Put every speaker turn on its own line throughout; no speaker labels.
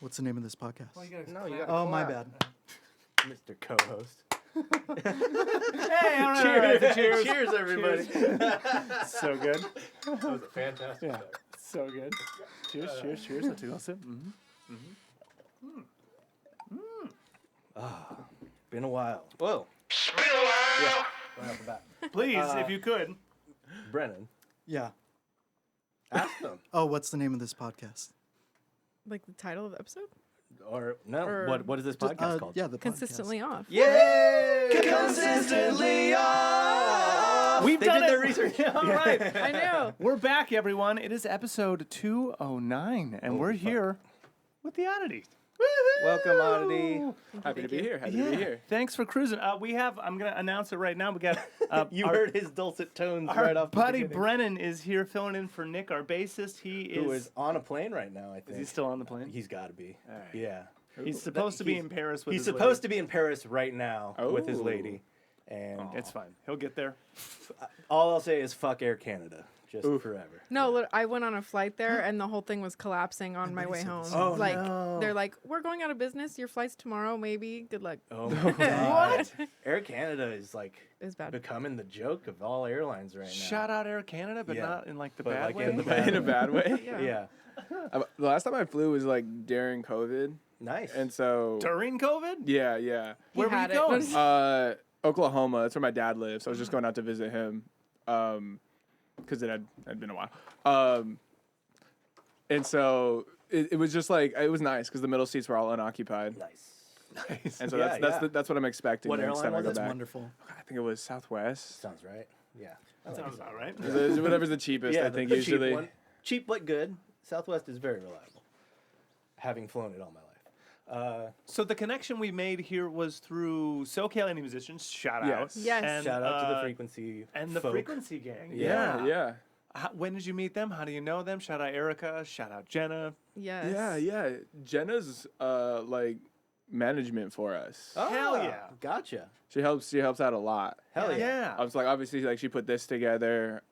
What's the name of this podcast?
Well, you
No, you got.
Oh, my bad.
Mr. Co-host.
Hey, all right,
Cheers.
all right. Cheers.
Cheers, everybody.
So good.
That was a fantastic.
Yeah. So good. Cheers, cheers, cheers. Let's take a sip.
Been a while. Whoa.
Been a while.
Yeah. Right off the bat.
Please, if you could.
Brennan,
Yeah.
ask them.
Oh, what's the name of this podcast?
Like the title of the episode?
Or no.
Or-
What is this podcast called?
Yeah, the
Consistently off.
Yay! Consistently off.
We've
They
done
did
it.
their research.
All right.
I know.
We're back, everyone. It is episode 209, and we're here with the Oddity.
Welcome, Oddity.
Happy to be here. Happy
Yeah.
to be here.
Thanks for cruising. We have. I'm gonna announce it right now. We got.
You
our,
heard his dulcet tones
our
right off the
buddy
beginning.
Brennan is here filling in for Nick, our bassist. He
Who is on a plane right now, I think.
Is he still on the plane?
He's got to be.
All right.
Yeah.
He's supposed to be in Paris with
He's
his
supposed to be in Paris right now with his
Oh.
lady. And
It's fine. He'll get there.
all I'll say is fuck Air Canada. Just forever.
No, I went on a flight there and the whole thing was collapsing on my way home.
Oh,
like
no.
they're like, we're going out of business. Your flight's tomorrow, maybe. Good luck.
Oh my God.
What?
Air Canada is like
It was bad.
becoming the joke of all airlines right now.
Shout out Air Canada, but
Yeah.
not in like the
But,
bad
like,
way.
in the bad
In a bad way.
Yeah.
Yeah.
The last time I flew was like during COVID,
Nice.
and so
During COVID?
yeah.
He
Where were
had
you
it.
going?
Oklahoma. That's where my dad lives. So I was just going out to visit him, because it had been a while. And so it was just like it was nice because the middle seats were all unoccupied,
Nice.
Nice.
and so
Yeah,
that's what I'm expecting
What
next
airline
time I
was
go
it?
That's
back.
wonderful.
I think it was Southwest.
Sounds right. Yeah. I like
Sounds
it.
about right.
So whatever's the cheapest,
Yeah,
I think
the
usually.
cheap one. Cheap but good. Southwest is very reliable. Having flown it all my life.
So the connection we made here was through SoCal Indie Musicians. Shout out.
Yes.
Yes.
And,
Shout out to the Frequency
and the
folk.
Frequency Gang.
Yeah.
Yeah.
When did you meet them? How do you know them? Shout out Erica. Shout out Jenna.
Yes.
Yeah. Jenna's like management for us.
Oh,
Hell yeah.
Gotcha.
She helps out a lot.
Hell yeah.
Yeah.
I was like, obviously, like she put this together.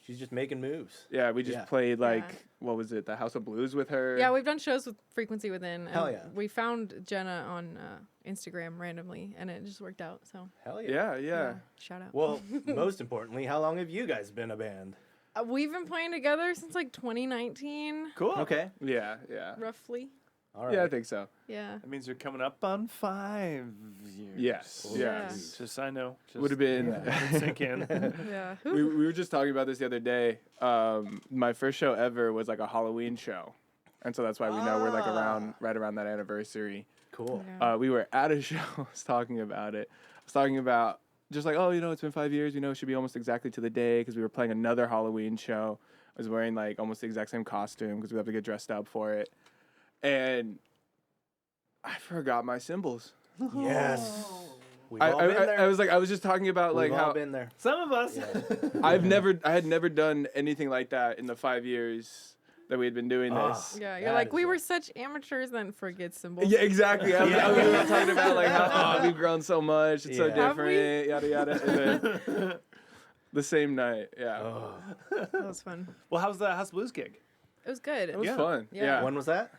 She's just making moves.
We just
Yeah.
played like
Yeah.
what was it, the House of Blues with her.
Yeah, we've done shows with Frequency Within. And
Hell yeah.
We found Jenna on Instagram randomly, and it just worked out. So
Hell yeah.
Yeah.
shout out.
Well, most importantly, how long have you guys been a band?
We've been playing together since like 2019,
Cool.
Okay.
Yeah.
roughly.
All right.
Yeah, I think so.
Yeah.
That means you're coming up on 5 years.
Yes.
Yeah.
Yes.
Just I know. Just
Would have been.
let it sink in.
Yeah.
we were just talking about this the other day. My first show ever was like a Halloween show, and so that's why we know we're like right around that anniversary.
Cool.
Yeah.
We were at a show. I was talking about it. I was talking about just like, oh, it's been 5 years. It should be almost exactly to the day because we were playing another Halloween show. I was wearing like almost the exact same costume because we have to get dressed up for it, and I forgot my cymbals.
Yes. We've
I
all been there.
I was just talking about
We've
like
all
how
been there.
Some of us.
Yeah.
I had never done anything like that in the 5 years that we had been doing this.
Yeah, you're
That
like,
is
we
a-
were such amateurs, then forget symbols.
Yeah, exactly. I was talking about like how we've grown so much. It's so
Yeah.
Have we?
different. Yada yada. And then the same night. Yeah.
Oh.
That was fun.
Well, how's the House Blues gig?
It was good.
It was
Yeah.
fun.
Yeah.
Yeah.
When was that?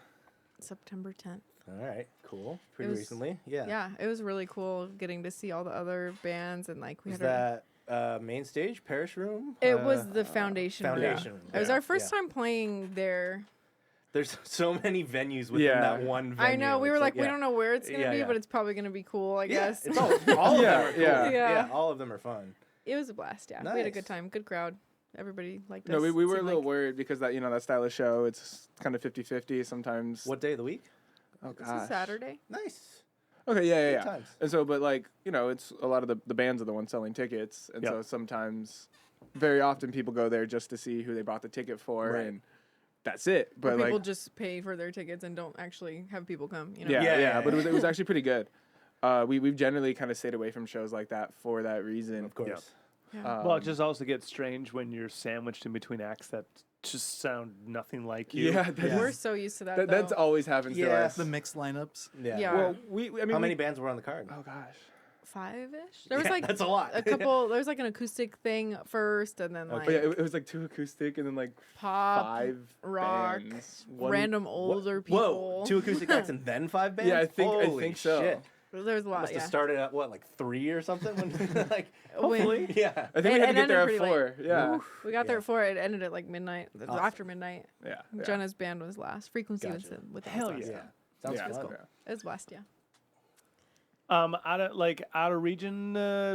September 10th.
All right. Cool. Pretty
was-
recently. Yeah.
Yeah, it was really cool getting to see all the other bands and like we
Was
had.
that main stage, Parish Room?
It was the foundation. room.
Foundation Room.
It was
Yeah,
our first
yeah.
time playing there.
There's so many venues within
Yeah.
that one venue.
I know we were
It's
like, we
yeah.
don't know where it's gonna
Yeah,
be,
yeah.
but it's probably gonna be cool, I
Yeah,
guess.
it's all of them are cool.
Yeah.
Yeah.
Yeah, all of them are fun.
It was a blast. Yeah, we had a
Nice.
good time, good crowd. Everybody liked
No,
us.
we were a
seemed
little
like-
worried because that that style of show, it's kind of 50-50 sometimes.
What day of the week?
Oh
It's a
gosh.
Saturday.
Nice.
Okay, yeah.
Good times.
And so, but like, it's a lot of the bands are the ones selling tickets. And
Yep.
so sometimes, very often people go there just to see who they bought the ticket for.
Right.
And that's it.
Or
But like,
people just pay for their tickets and don't actually have people come. You know?
yeah,
Yeah.
but it was actually pretty good. We've generally kind of stayed away from shows like that for that reason.
Of course.
Yep.
Yeah.
Well, it just also gets strange when you're sandwiched in between acts that just sound nothing like you.
Yeah,
We're so used to that.
that's
though.
always happens to
Yeah.
us.
The mixed lineups.
Yeah.
Yeah.
Well, I mean,
How many bands were on the card?
Oh gosh,
5-ish. There was like
that's a lot.
a couple. There was like an acoustic thing first, and then like
But yeah, it was like 2 acoustic and then like
pop,
5
rock,
bands. One-
random older people.
Whoa, 2 acoustic acts and then 5 bands?
Yeah, I
Holy
think so.
Shit.
There's a lot.
Must
Yeah.
have started at what, like 3 or something? When, like,
When-
hopefully, yeah.
I think we
It
had to get there
ended
at
pretty
4. Yeah.
We got there
Yeah.
at 4. It ended at like midnight.
Awesome.
After midnight.
Yeah. yeah.
Jenna's band was last. Frequency was
Gotcha.
with us
Hell
last.
yeah.
Yeah. Sounds
yeah,
fun.
yeah.
It was last, yeah.
Out of region,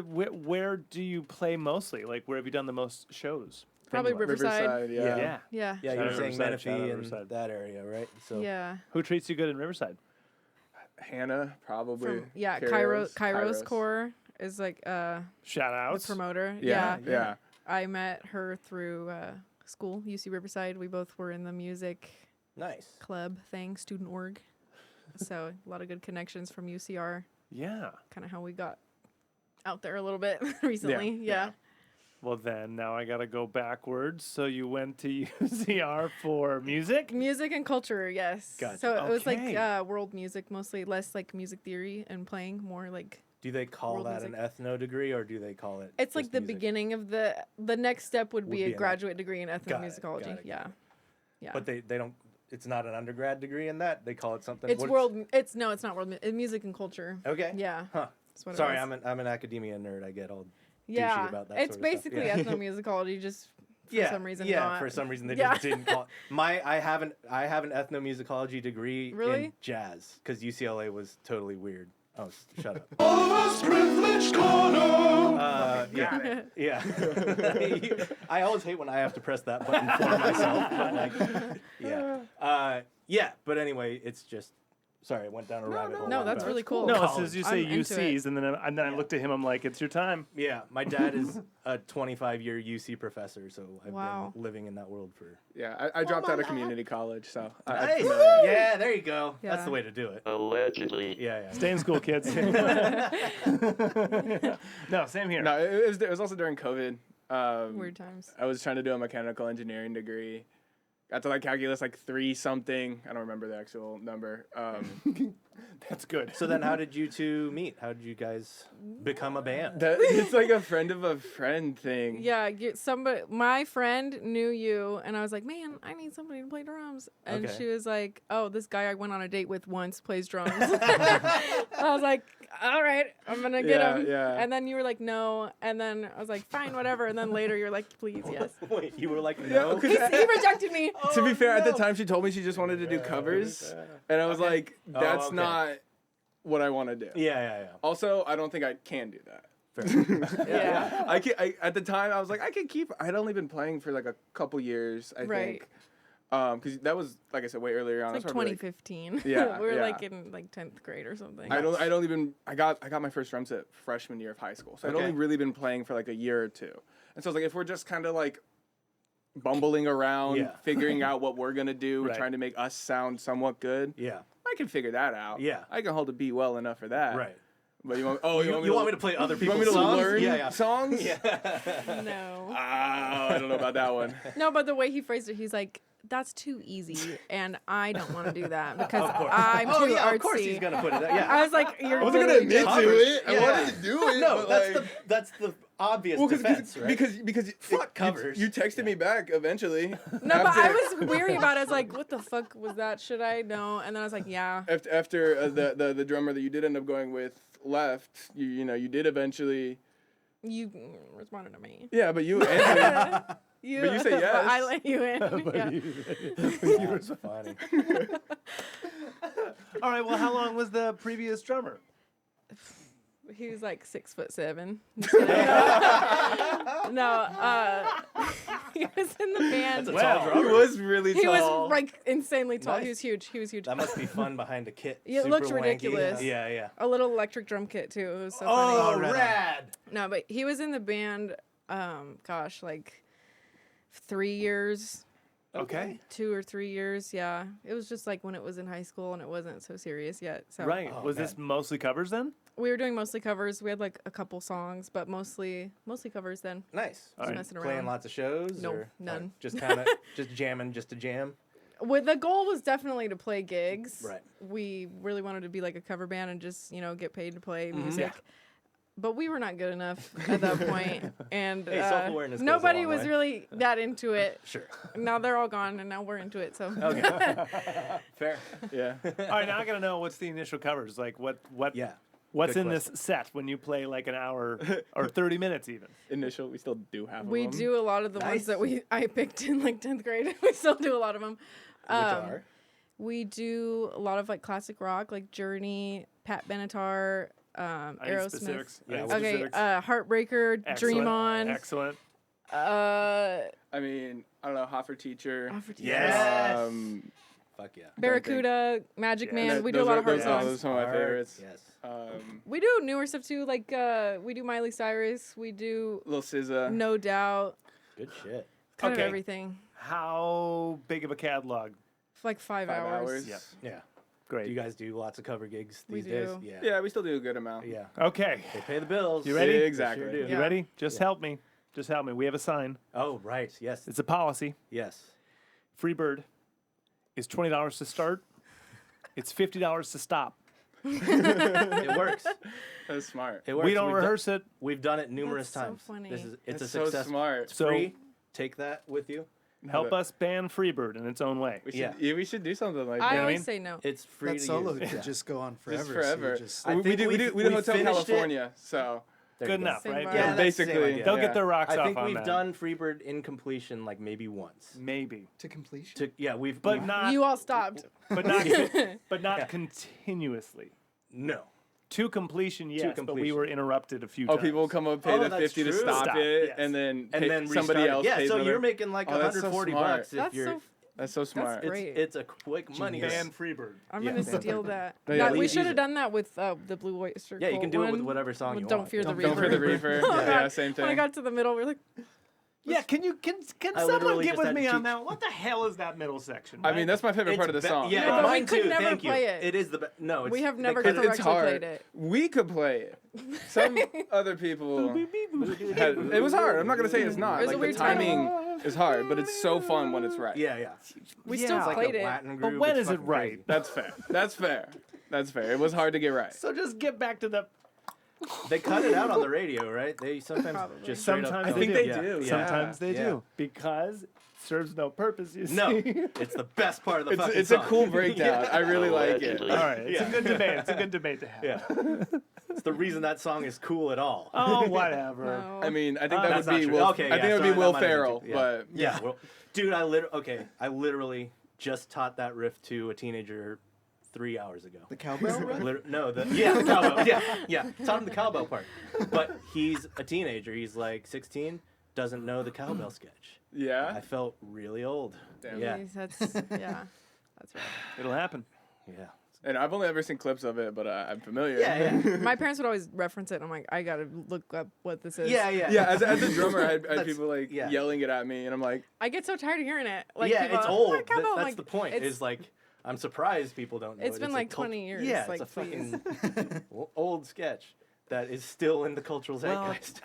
where do you play mostly? Like, where have you done the most shows?
Probably
Venue-wise?
Riverside.
Yeah.
Yeah.
Yeah.
Yeah.
Yeah, you
Shout
were
out
saying
Riverside, shout out
Menifee and
Riverside.
that area, right? So
Yeah.
Who treats you good in Riverside?
Hannah probably.
From, yeah,
Kairos.
Kairos Core is like
Shout
the
outs.
promoter.
Yeah.
Yeah.
Yeah.
I met her through school, UC Riverside. We both were in the music
nice.
club thing, student org. So a lot of good connections from UCR.
Yeah.
Kind of how we got out there a little bit recently. Yeah.
Well, then now I got to go backwards. So you went to UCR for music?
Music and culture, yes.
Gotcha.
So it was like
Okay.
world music mostly, less like music theory and playing, more like
Do they call
World
that
music.
an ethno degree or do they call it?
it's like
just
the
music?
beginning of the next step would be
Would
a
be an-
graduate degree in
Got it,
ethnomusicology.
got it, got
Yeah.
it.
Yeah.
But they don't. It's not an undergrad degree in that. They call it something.
it's
what's-
world it's no, it's not world music and culture.
Okay.
Yeah.
Huh.
That's what
Sorry,
it was.
I'm an academia nerd. I get all.
Yeah.
about that
It's
sort of stuff.
basically
Yeah.
ethnomusicology, just for
yeah,
some reason
yeah.
not.
For some reason they
Yeah.
just didn't call. I have an ethnomusicology degree
Really?
in jazz because UCLA was totally weird. Oh, shut up. Yeah, yeah. I always hate when I have to press that button for myself. But like, yeah, yeah. But anyway, it's just. Sorry, I went down a rabbit hole.
No,
on
that's
about-
really cool.
No,
College.
it's as you say
I'm into it.
UCs, and then I looked at him. I'm like, it's your time.
Yeah, my dad is a 25-year UC professor, so I've
Wow.
been living in that world for.
Yeah. I dropped out of community college, so I'm
Nice.
familiar.
Yeah, there you go. That's
Yeah.
the way to do it.
Allegedly.
Yeah, yeah.
Stay in school, kids. No, same here.
No, it was also during COVID.
Weird times.
I was trying to do a mechanical engineering degree. Got to like calculus like 3 something. I don't remember the actual number.
That's good.
So then, how did you two meet? How did you guys become a band?
It's like a friend of a friend thing.
Yeah, my friend knew you, and I was like, man, I need somebody to play drums. And
Okay.
she was like, oh, this guy I went on a date with once plays drums. I was like, all right, I'm going to get
Yeah,
him.
yeah.
And then you were like, no. And then I was like, fine, whatever. And then later you're like, please, yes.
Wait, you were like, no?
He rejected me.
To be fair, at the
no.
time she told me she just wanted to do covers, and I was like, "That's
okay.
not what I want to do."
Yeah, yeah, yeah.
Also, I don't think I can do that.
Yeah.
At the time, I was like, I can keep. I had only been playing for like a couple years, I
Right.
think, because that was like I said way earlier on.
It's like
That's probably,
2015.
Yeah,
we were
yeah.
like in like 10th grade or something.
I don't even. I got my first drum set freshman year of high school, so I'd
Okay.
only really been playing for like a year or two, and so I was like, if we're just kind of like bumbling around,
Yeah.
figuring out what we're gonna do,
Right.
trying to make us sound somewhat good.
Yeah,
I can figure that out.
Yeah.
I can hold a beat well enough for that.
right.
But you want?
You want me to play other
You want
people's
me to
songs?
learn
Yeah, yeah.
songs?
Yeah.
No.
I don't know about that one.
No, but the way he phrased it, he's like, that's too easy, and I don't want to do that because
Of course.
I'm
Oh
too
yeah,
artsy.
of course he's gonna put it. Yeah.
I was like, you're
I wasn't gonna
literally
admit
just-
to it. I
Yeah.
wanted to do it.
No,
but
that's the obvious
well,
defense, right?
because
Fuck covers.
You texted me back eventually.
No, but I
after-
was weary about it. I was like, what the fuck was that? Should I know? And then I was like, yeah.
after the drummer that you did end up going with left. You did eventually.
You responded to me.
Yeah, but you answered. But you said
but I
yes.
let you in. Yeah.
That's funny.
All right. Well, how long was the previous drummer?
He was like 6'7". No, he was in the band.
That's a
Wow.
tall
He
drummer.
was really
He
tall.
was like insanely tall.
Nice.
He was huge. He was huge.
That must be fun behind a kit.
Yeah, it
Super
looked
wanky.
ridiculous.
Yeah, yeah.
A little electric drum kit too. It was so
Oh,
funny.
rad!
No, but he was in the band. Gosh, like 3 years,
Okay.
2 or 3 years. Yeah, it was just like when it was in high school and it wasn't so serious yet. So
Right.
Oh,
was
man.
this mostly covers then?
we were doing mostly covers. We had like a couple songs, but mostly covers then.
Nice.
All right.
Messing
Playing
around.
lots of shows?
No,
or,
none.
just kind of just jamming, just to jam.
With the goal was definitely to play gigs.
Right.
We really wanted to be like a cover band and just get paid to play music. but we were not good enough at that point, and
Hey, self-awareness goes a
nobody
long
was
way.
really that into it.
Sure.
Now they're all gone, and now we're into it. So
Okay. Fair.
Yeah.
All right, now I gotta know what's the initial covers like. What's
Yeah.
What's
Good
in
question.
this set when you play like an hour or 30 minutes even?
Initial, we still do have
we
them.
do a lot of the ones that I picked in like 10th grade. We still do a lot of them.
Which are?
We do a lot of like classic rock, like Journey, Pat Benatar,
I need
Aerosmith.
specifics. I
Yeah,
need
what-
Okay,
specifics.
Heartbreaker, Dream On,
Excellent.
I mean, I don't know, Hot for Teacher.
Yes.
Fuck
yeah.
Barracuda, Magic
Yeah.
Man. We do a lot of hard
those
songs.
Those are some of my favorites.
Yes.
We do newer stuff too, like we do Miley Cyrus. We do
Little SZA.
No Doubt.
Good shit.
Kind
Okay.
of everything.
How big of a catalog?
For like 5
5
hours.
hours.
Yeah.
Yeah.
Great.
Do you guys do lots of cover gigs
We
these days?
do.
Yeah.
Yeah, we still do a good amount.
Yeah.
Okay.
They pay the bills.
You ready?
They
Exactly.
sure do.
You
Yeah.
ready? Just
Yeah.
help me. Just help me. We have a sign.
Oh, right. Yes.
It's a policy.
Yes.
Freebird is $20 to start. It's $50 to stop.
It works.
That's smart.
It works.
We don't
We've done-
rehearse it.
We've done it numerous
That's so
times.
funny.
It's
That's
a
so
success.
smart.
It's
So-
free. Take that with you.
Help
it.
us ban Freebird in its own way.
We should,
Yeah.
yeah, we should do something like
I
what I
that.
always
mean?
say no.
It's free
That
to
solo
use.
could
Yeah.
just go on forever.
Just
so you
forever.
just-
I
we
think
do
we
Hotel
finished it.
California, so
There
Good
you go.
enough,
Same
right?
vibe.
Yeah, that's the same
basically.
idea.
They'll
yeah.
get their rocks
I
off
think
on
we've
that.
done Freebird in completion like maybe once.
Maybe,
to completion.
We've
but
we've-
not.
You all stopped.
But not. But not continuously.
no.
To completion, yes. But we
completion.
were interrupted a few
Oh,
times.
people will come up, pay
Oh,
the
that's
50 to
true.
stop,
Stop,
it,
yes.
and then
And then
somebody
restart it.
else
Yeah,
pays
so
another.
you're making like
Oh, that's so
140
smart.
bucks if
That's
you're.
so.
That's so smart.
great.
It's a quick money.
Ban Freebird.
I'm
Yeah.
gonna steal that.
No, yeah,
we
please
should
use
have
it.
done that with the Blue Oyster
Yeah, you
Cult
can do it with
one.
whatever song you
Don't
want.
Fear the
Don't
Reaper.
Don't for the reefer.
Oh,
yeah,
God.
same
When I
thing.
got to the middle, we were like,
Yeah, can
I
someone
literally
get
just
with
had to
me on
teach-
that? What the hell is that middle section?
I mean, that's my favorite
It's
part of the
be-
song.
Yeah,
Yeah, but we
mine
could
too.
never
Thank you.
play it.
It is the best. No,
we have
they
never
couldn't-
correctly
It's hard.
played it.
We could play it. Some other people. It was hard. I'm not gonna say it's not.
It was a
Like the
weird time.
timing is hard, but it's so fun when it's right.
Yeah, yeah.
We
Yeah.
still
It's
Like
played
a
it.
Latin
But
groove.
when
It's
is it
fucking
right?
crazy.
That's fair. That's fair. That's fair. It was hard to get right.
So just get back to the.
They cut it out on the radio, right? They sometimes
Probably.
just straight
Sometimes
up
they
don't
do.
it. Yeah,
do.
yeah.
Sometimes they
Yeah.
do because it serves no purpose. You
No,
see.
it's the best part of the
It's
fucking
it's a
song.
cool breakdown. I really like it.
All right, it's
Yeah.
a good debate. It's a good debate to have.
Yeah. It's the reason that song is cool at all.
Oh, whatever.
No.
I mean, I think that
That's
would
not
be
true.
Will.
Okay,
I think
yeah,
that would be
sorry,
Will
that might have been
Ferrell,
too-
but
yeah. Well, dude, I literally just taught that riff to a teenager 3 hours ago.
The cowbell run?
No, the cowbell. Yeah. Taught him the cowbell part. But he's a teenager. He's like 16. Doesn't know the cowbell sketch. I
yeah.
felt really old.
Damn.
Yeah.
Jeez, that's right.
It'll happen.
Yeah.
And I've only ever seen clips of it, but I'm familiar.
Yeah.
My parents would always reference it. And I'm like, I gotta look up what this is.
Yeah.
Yeah, as a drummer, I had
That's-
people like
yeah.
yelling it at me, and I'm like,
I get so tired of hearing it. Like,
Yeah,
people
it's
are, "Oh,
old.
my cowbell." I'm
That's
like,
the point.
it's-
Is like I'm surprised people don't know.
It's been
a
like
cult-
20 years,
Yeah,
like,
it's a
please.
fucking old sketch that is still in the cultural
Well,
zeitgeist.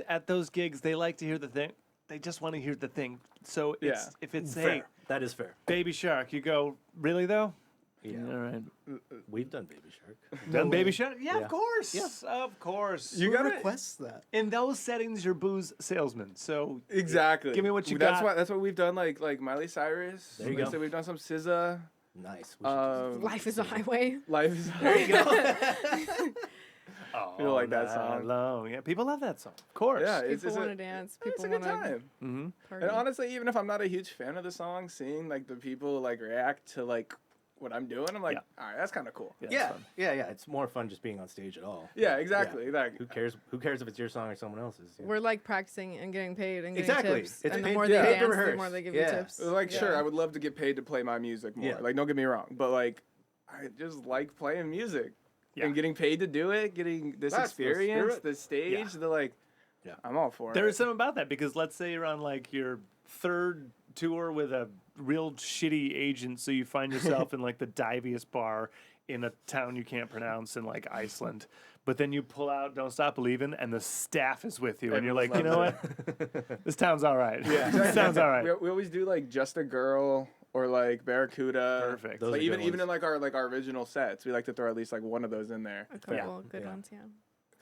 at those gigs, they like to hear the thing. They just want to hear the thing. So it's,
Yeah.
if it's
Fair.
a
That is fair.
Baby Shark, you go, really though?
Yeah.
All right.
We've done Baby Shark.
Done
way.
Baby Shark? Yeah,
Yeah.
of course.
Yeah.
Of course.
You
Who
gotta-
requests that?
In those settings, you're booze salesman. So
exactly.
Give me what you
that's
got.
Why, that's what we've done. Like Miley Cyrus.
There you
Like I
go.
said, we've done some SZA.
Nice. We should
Life is a highway.
Life is.
there you go.
oh,
People like that song.
Long. Yeah, people love that song. Of course.
Yeah, it's
People
a,
want to dance.
it's
People
a good
want to
time.
Mm-hmm.
party.
And honestly, even if I'm not a huge fan of the song, seeing like the people like react to like what I'm doing, I'm like,
Yeah.
all right, that's kind of cool.
it's
Yeah.
fun.
Yeah. It's more fun just being on stage at all.
Yeah, exactly.
Who
Like,
cares? Who cares if it's your song or someone else's? Yeah.
We're like practicing and getting paid and getting
Exactly.
tips.
It's
and the
paid-
more
yeah.
they
Paid to
dance, the
rehearse.
more they give
Yeah.
you tips.
like sure,
Yeah.
I would love to get paid to play my music more.
Yeah.
Like, don't get me wrong, but like, I just like playing music
Yeah.
and getting paid to do it, getting this
That's the
experience,
spirit.
the stage,
Yeah.
the like.
Yeah.
I'm all for
There
it.
is something about that because let's say you're on like your third tour with a real shitty agent, so you find yourself in like the diviest bar in a town you can't pronounce in like Iceland. But then you pull out Don't Stop Believin' and the staff is with you and you're like, you know
Everyone
what? This town's all right.
Yeah,
This sounds all right.
We always do like Just a Girl or like Barracuda.
Perfect.
Those
Like
are
even
good
even
ones.
in like our original sets, we like to throw at least like one of those in there.
A couple
Yeah.
good
Yeah.
ones, yeah.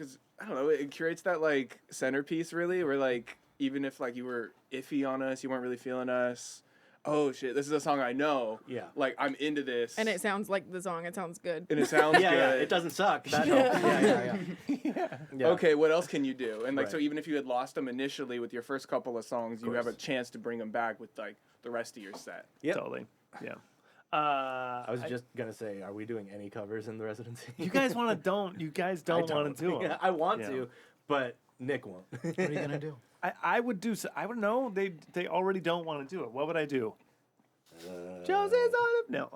because I don't know, it curates that like centerpiece really, where like even if like you were iffy on us, you weren't really feeling us. Oh shit, this is a song I know.
Yeah.
Like I'm into this.
And it sounds like the song. It sounds good.
And it sounds
Yeah,
good.
it doesn't suck. That helps. Yeah.
Okay, what else can you do? And like,
Right.
so even if you had lost them initially with your first couple of songs, you have a chance to bring them back with like the rest of your set.
Yep.
Totally. Yeah.
I was just gonna say, are we doing any covers in the residency?
You guys want to don't. You guys don't want to do them.
Yeah, I want
Yeah.
to, but Nick won't.
What are you gonna do?
I would do. I would know. They already don't want to do it. What would I do? Jose's on it. No.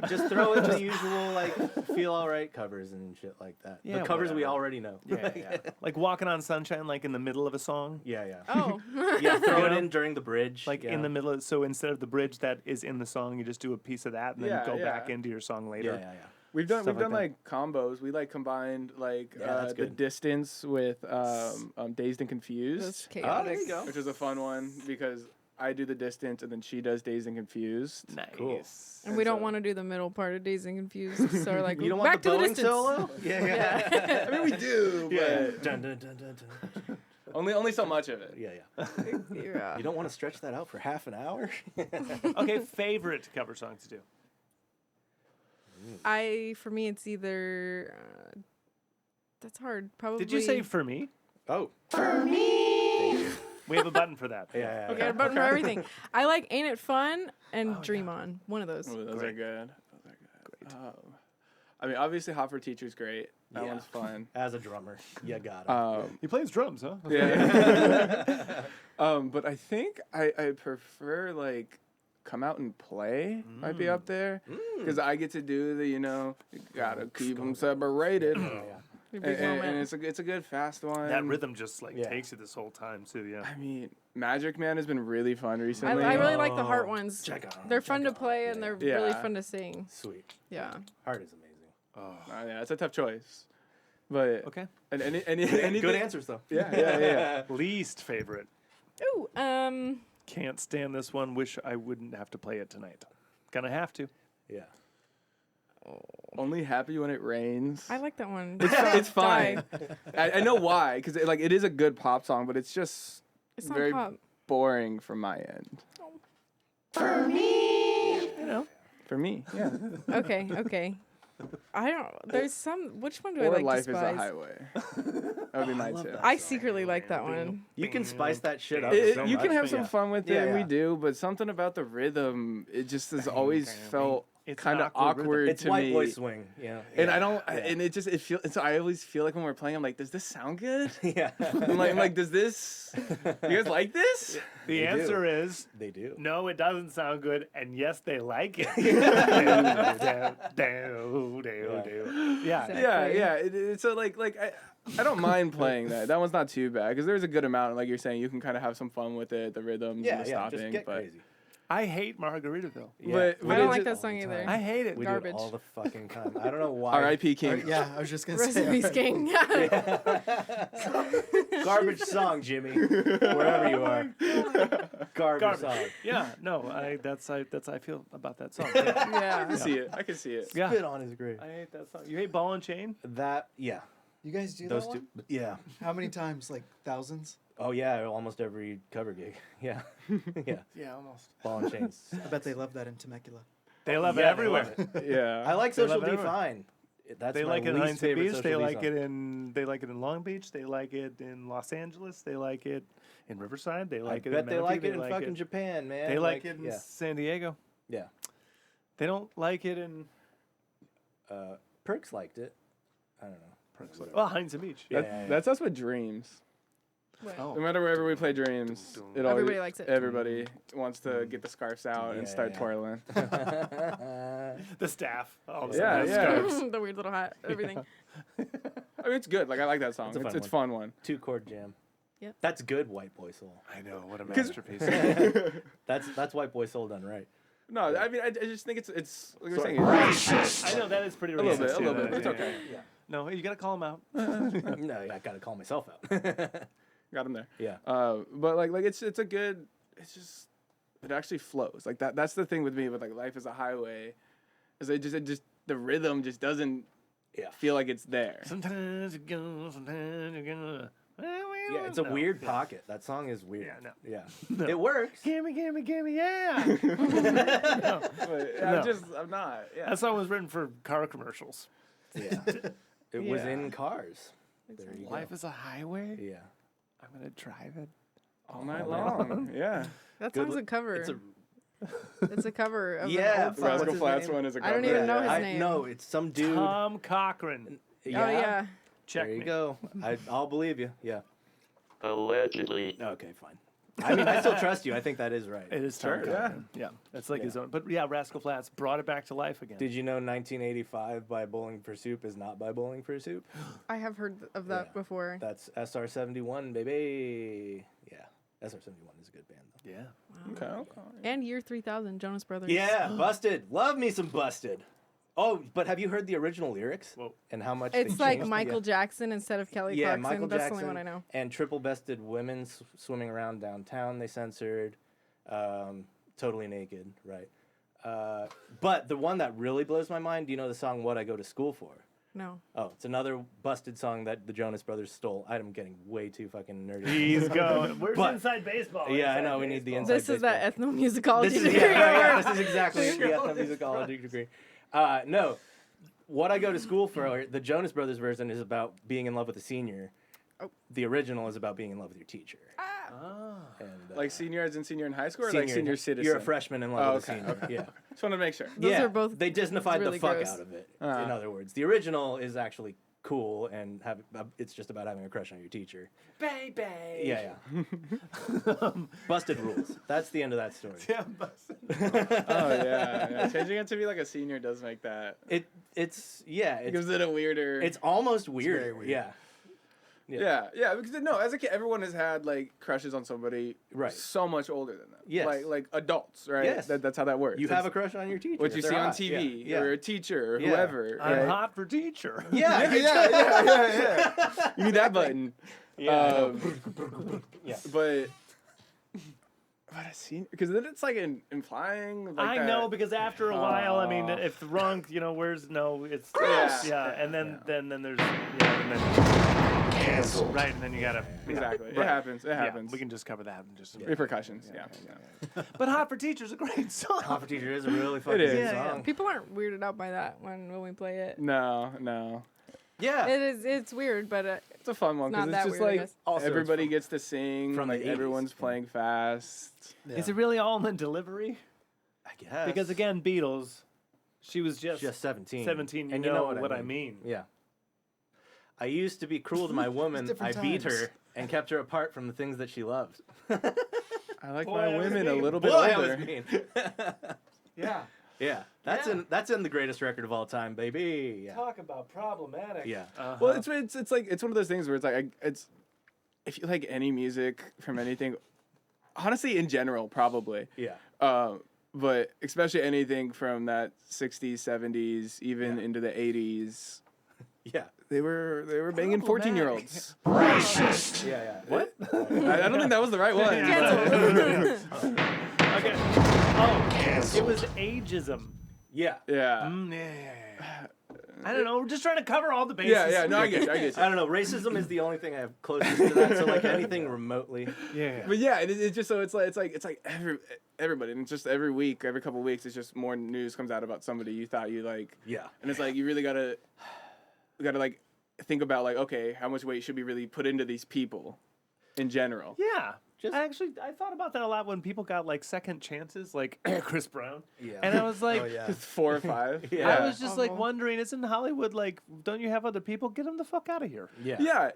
Just throw in the usual like feel all right covers and shit like that.
Yeah,
the covers we
whatever.
already know.
yeah. Like Walking on Sunshine, like in the middle of a song.
yeah.
Oh.
Yeah, throw
You
it
know?
in during the bridge.
Like
yeah.
in the middle of, so instead of the bridge that is in the song, you just do a piece of that and then
Yeah,
go
yeah.
back into your song later.
Yeah.
We've done
Stuff like
like combos. We like combined like
Yeah, that's
the
good.
distance with Dazed and
That's
Confused,
Oh,
chaotic.
there you go.
which is a fun one because I do the distance and then she does Dazed and Confused.
Nice.
Cool.
And we don't want to do the middle part of Dazed and Confused. So we're like,
You don't
back
want the
to the
bowing
distance.
solo?
Yeah.
I mean, we do, but
Yeah. Dun, dun, dun, dun, dun.
only so much of it.
Yeah.
Yeah.
You don't want to stretch that out for half an hour?
Okay, favorite cover song to do.
For me, it's either. That's hard. Probably.
Did you say for me?
Oh.
We have a button for that.
Yeah.
Okay, a button for everything. I like Ain't It Fun and Dream On. One of those.
Oh, those are
Great.
good. Those are good. I mean, obviously, Hot for Teacher's great. That
Yeah.
one's fun.
As a drummer, you got it.
He plays drums, huh?
Yeah. But I think I prefer like Come Out and Play might be up there because I get to do the you gotta keep them separated.
Your
And,
big
and
moment.
it's a good fast one.
That rhythm just like
Yeah.
takes you this whole time too. Yeah.
I mean, Magic Man has been really fun recently.
I really like the heart ones.
Check out.
They're fun to play and they're really
Yeah.
fun to sing.
Sweet.
Yeah.
Heart is amazing.
Oh.
Yeah, it's a tough choice. But
Okay.
and anything,
Good answers though.
Yeah.
Least favorite.
Ooh,
Can't stand this one. Wish I wouldn't have to play it tonight. Gonna have to.
Yeah.
Only happy when it rains.
I like that one.
It's fine.
Die.
I know why, because it is a good pop song, but it's just
It's not
very
pop.
boring from my end.
You know.
For me, yeah.
Okay. I don't. There's some. Which one do I
Or
like
Life
to
is a
spice?
Highway. That would be mine
love
too.
that.
I secretly like that one.
You can spice that shit up.
It-
so
you can
much,
have
but
some
yeah.
fun with it,
Yeah,
and we
yeah.
do, but something about the rhythm, it just has always felt
It's
kind
an
of
awkward rhythm.
awkward
It's
to
white
me.
boy swing. Yeah.
And I don't,
Yeah.
and it just, it feels, so I always feel like when we're playing, I'm like, does this sound good?
Yeah.
I'm like, does this, you guys like this?
The
They do.
answer is
They do.
no. It doesn't sound good, and yes, they like it. Yeah.
Exactly.
Yeah. It's a, like, I don't mind playing that. That one's not too bad, because there's a good amount, like you're saying, you can kind of have some fun with it, the rhythms
Yeah,
and the
yeah.
stopping,
Just get
but,
crazy.
I hate Margaritaville.
Yeah.
but
I don't
it
like
ju-
that song either.
I hate it.
We
Garbage.
do it all the fucking time. I don't know why.
R.I.P. King.
Yeah, I was just gonna say.
Recipes King.
Garbage song, Jimmy. Wherever you are. Garbage song.
Yeah. No. That's I feel about that song. Yeah.
Yeah.
I can see it. I can see it.
Yeah.
Spit on his grave.
I hate that song. You hate Ball and Chain?
That, yeah.
You guys do
Those
that
two.
one?
Yeah.
How many times? Like thousands?
Oh, yeah. Almost every cover gig. Yeah. Yeah.
Yeah, almost.
Ball and chains.
I bet they love that in Temecula.
They love it
Yeah, they
everywhere.
love it.
Yeah.
I like
They love
Social
it
D
everywhere.
fine. That's
They
my
like it in
least
Huntington
favorite
Beach.
Social
They
D
like
song.
it in. They like it in Long Beach. They like it in Los Angeles. They like it in Riverside. They like
I
it.
bet
in
they
Menifee.
like it in fucking Japan, man.
They like it in
Yeah.
San Diego.
Yeah.
They don't like it in.
Perks liked it. I don't know.
Well, Huntington Beach.
Yeah,
That, That's us with Dreams.
What?
Oh.
No matter wherever we play Dreams, it always,
Everybody likes it.
Everybody wants to get the scarves out and
Yeah,
start
yeah.
twirling.
The staff. All of a
Yeah,
sudden,
yeah.
scarves.
The weird little hat. Everything.
I mean, it's good. Like I like that song.
It's a
It's
fun
fun one.
2-chord jam.
Yep.
That's good white boy soul.
I know what a masterpiece.
That's white boy soul done right.
No, I mean, I just think it's like you're saying.
I know that is pretty
A little bit,
racist,
a little
yeah,
bit. It's
yeah,
okay.
Yeah.
No, you gotta call him out.
No, I gotta call myself out.
Got him there.
Yeah.
But like it's a good. It's just it actually flows like that. That's the thing with me with like Life is a Highway, is it just the rhythm just doesn't
Yeah.
feel like it's there.
Sometimes you go, sometimes you go.
Yeah, it's a weird pocket. That song is weird.
Yeah, no.
Yeah.
No.
It works.
Gimme, yeah. No.
But
No.
I'm not. Yeah.
That song was written for car commercials.
Yeah. It was
Yeah.
in cars. There you go.
Life is a highway.
Yeah.
I'm gonna drive it.
all night long. Yeah.
That
Good
song's
li-
a cover.
It's a
It's a cover of
Yeah,
an old
for
song.
What's
Rascal
his
Flats
name?
one is a
I don't
cover.
even know his
I
name.
No, it's some dude.
Tom Cochran.
Oh yeah.
Check
There you
me.
go. I'll believe you. Yeah.
Allegedly.
Okay, fine. I mean, I still trust you. I think that is right.
It is Tom Cochran. Yeah. That's like his own. But yeah, Rascal Flats brought it back to life again.
Did you know 1985 by Bowling for Soup is not by Bowling for Soup?
I have heard of that
Yeah.
before.
That's SR71, baby. Yeah. SR71 is a good band, though.
Yeah.
Okay.
And Year 3000, Jonas Brothers.
Yeah, Busted. Love me some Busted. Oh, but have you heard the original lyrics?
Whoa.
And how much
It's
they
like
changed?
Michael Jackson instead of Kelly
Yeah,
Clarkson.
Michael
That's
Jackson
the only one I know.
and triple-bested women swimming around downtown. They censored, totally naked, right? But the one that really blows my mind. Do you know the song "What I Go to School For"?
No.
Oh, it's another busted song that the Jonas Brothers stole. I'm getting way too fucking nerdy.
He's going. Where's
But-
inside baseball?
Yeah, I
Inside
know, we need the
baseball.
inside
This is that ethnomusicology
This is,
degree.
yeah, this is exactly the ethnomusicology degree. No, what I go to school for, the Jonas Brothers version is about being in love with a senior.
Oh.
The original is about being in love with your teacher.
Ah.
And,
Like senior as in senior in high school, or
senior,
like senior citizen?
You're a freshman in love
Oh,
with a
okay,
senior.
okay.
Yeah.
Just want to make sure.
Those
yeah,
are both
they Disneyfied
really
the fuck
gross.
out of it.
Ah.
In other words, the original is actually cool and it's just about having a crush on your teacher.
Baby.
Yeah, yeah. Busted rules. That's the end of that story.
Yeah, busted.
Oh yeah. Changing it to be like a senior does make that.
It
Gives it a weirder.
it's almost weird.
very weird.
Yeah.
Yeah, because no, as a kid, everyone has had like crushes on somebody
Right.
so much older than them.
Yes.
Like adults, right?
Yes.
That's how that works.
You
It's
have a crush on your teacher.
what you
They're
see on
hot.
TV
Yeah.
or a teacher or
Yeah.
whoever.
I'm
right?
hot for teacher.
Yeah.
yeah. You need that button.
Yeah. Yeah.
But a senior, because then it's like implying. Like
I
that-
know, because after a while, I mean, if the wrong, where's no, it's
Gross!
yeah, and then there's and then cancel, right, and then you gotta
Exactly. It
right.
happens. It
Yeah,
happens.
we can just cover that in just a minute.
Repercussions. Yeah.
But Hot for Teacher's a great song.
Hot for Teacher is a really fucking
is.
good
Yeah, yeah.
song.
People aren't weirded out by that when we play it.
No.
Yeah.
It's weird, but
It's a fun one
Not
because it's
that
just
weird, I
like
guess.
Also, it's
everybody
from-
gets to sing.
from the
Like
80s,
everyone's
yeah.
playing fast.
Is it really all in the delivery?
I guess.
Because again, Beatles, she was just
17.
17. You
And
know what I mean.
Yeah. I used to be cruel to my woman. I
different
beat
times.
her and kept her apart from the things that she loved.
I like
Boy,
my
I was
women a
mean.
little bit
Boy, I
older.
was mean.
Yeah.
Yeah. That's in the greatest record of all time, baby. Yeah.
Talk about problematic.
Yeah.
Well, it's like it's one of those things where it's like it's if you like any music from anything, honestly, in general, probably.
Yeah.
But especially anything from that 60s, 70s, even
Yeah.
into the 80s,
Yeah.
they were banging 14-year-olds.
Racist.
Yeah. Yeah. What?
I don't think that was the right one.
Okay. Oh, it was ageism.
Yeah.
Yeah.
Yeah. I don't know. We're just trying to cover all the bases.
Yeah. No, I get you.
I don't know. Racism is the only thing I have closest to that. So like anything remotely.
Yeah.
But yeah, it's just so it's like everybody, and it's just every week, every couple of weeks, it's just more news comes out about somebody you thought you like,
Yeah.
and it's like you really gotta like think about like, okay, how much weight should we really put into these people in general?
Yeah.
Just-
I thought about that a lot when people got like second chances, like Chris Brown.
Yeah.
And I was like,
Oh yeah.
Just 4 or 5.
Yeah.
I was just like
Awful.
wondering, isn't Hollywood like, don't you have other people? Get them the fuck out of here.
Yeah.
Yeah.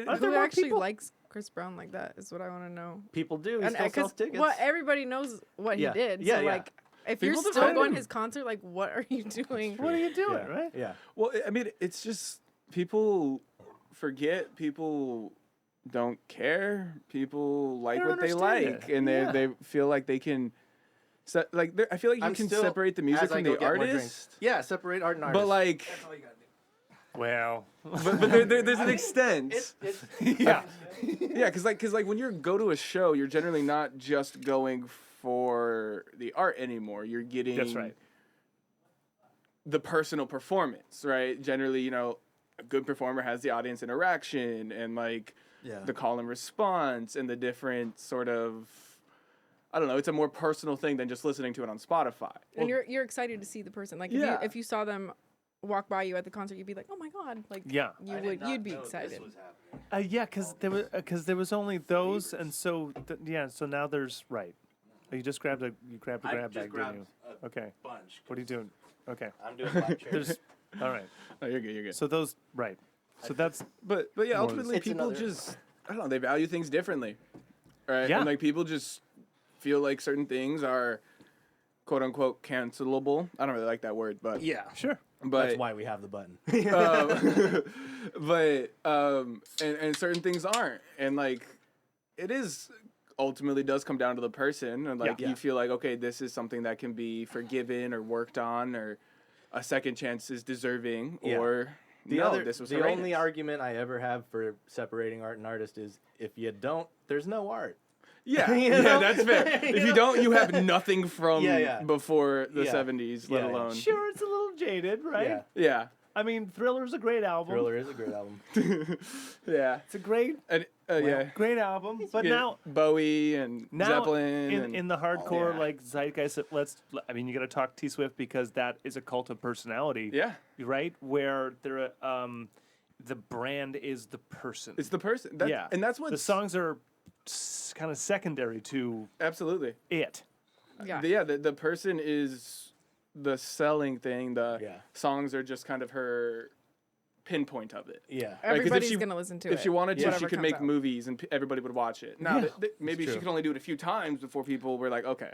Are there
Who
more
actually
people?
likes Chris Brown like that is what I want to know.
People do. He
And
still sells tickets.
well, everybody knows what
Yeah.
he did.
Yeah,
so
yeah.
like, if
People
you're still
defend
going
him.
to his concert, like, what are you doing?
What are you doing,
Yeah.
right?
Yeah.
Well, I mean, it's just people forget, people don't care, people like
don't
what they
understand
like,
it.
and
Yeah.
they feel like they can. I feel like you
I'm
can
still-
separate the music
as I
from
go
the
get more drinks.
artist,
Yeah, separate art and artist.
but like,
Well,
but there's an extent.
yeah.
Yeah, because like when you go to a show, you're generally not just going for the art anymore. You're getting
That's right.
the personal performance, right? Generally, you know, a good performer has the audience interaction and like
Yeah.
the call and response and the different sort of, I don't know, it's a more personal thing than just listening to it on Spotify.
And you're excited to see the person. Like
Yeah.
if you saw them walk by you at the concert, you'd be like, oh my god, like
Yeah.
you'd be excited.
Yeah, because there was only those, and so so now there's right. You just grabbed a grab bag, didn't you? Okay.
Bunch.
What are you doing? Okay.
I'm doing black chairs.
There's all right.
Oh, you're good, you're good.
So those right. So that's
But yeah,
More
ultimately
It's
people
another-
just, I don't know, they value things differently, right?
Yeah.
And like people just feel like certain things are quote unquote cancelable. I don't really like that word, but
Yeah.
sure.
but
That's why we have the button.
and certain things aren't, and like it is ultimately does come down to the person, and like
Yeah.
you feel like, okay, this is something that can be forgiven or worked on, or a second chance is deserving,
Yeah.
or this was
the only
horrendous.
argument I ever have for separating art and artist is if you don't, there's no art.
Yeah,
You
yeah,
know?
that's fair.
You
If you
know?
don't, you have nothing from
Yeah.
before the
Yeah.
70s, let
Yeah, yeah.
alone.
Sure, it's a little jaded, right?
Yeah.
Yeah,
I mean, Thriller's a great album.
Thriller is a great album.
yeah,
It's a great,
and, yeah.
great album. But
Yeah,
now,
Bowie and Zeppelin. and,
in the hardcore
yeah.
like zeitgeist, I mean, you got to talk T Swift because that is a cult of personality.
yeah,
Right, where there, the brand is the person.
it's the person. That,
yeah,
and that's what
the songs are kind of secondary to
absolutely.
it.
Yeah.
The person is the selling thing. The
Yeah.
songs are just kind of her pinpoint of it.
Yeah.
Right, 'cause
Everybody's gonna listen to it.
If she wanted to,
whatever
she could
comes
make
out.
movies and everybody would watch it. Now,
Yeah.
maybe she
true.
could only do it a few times before people were like, okay,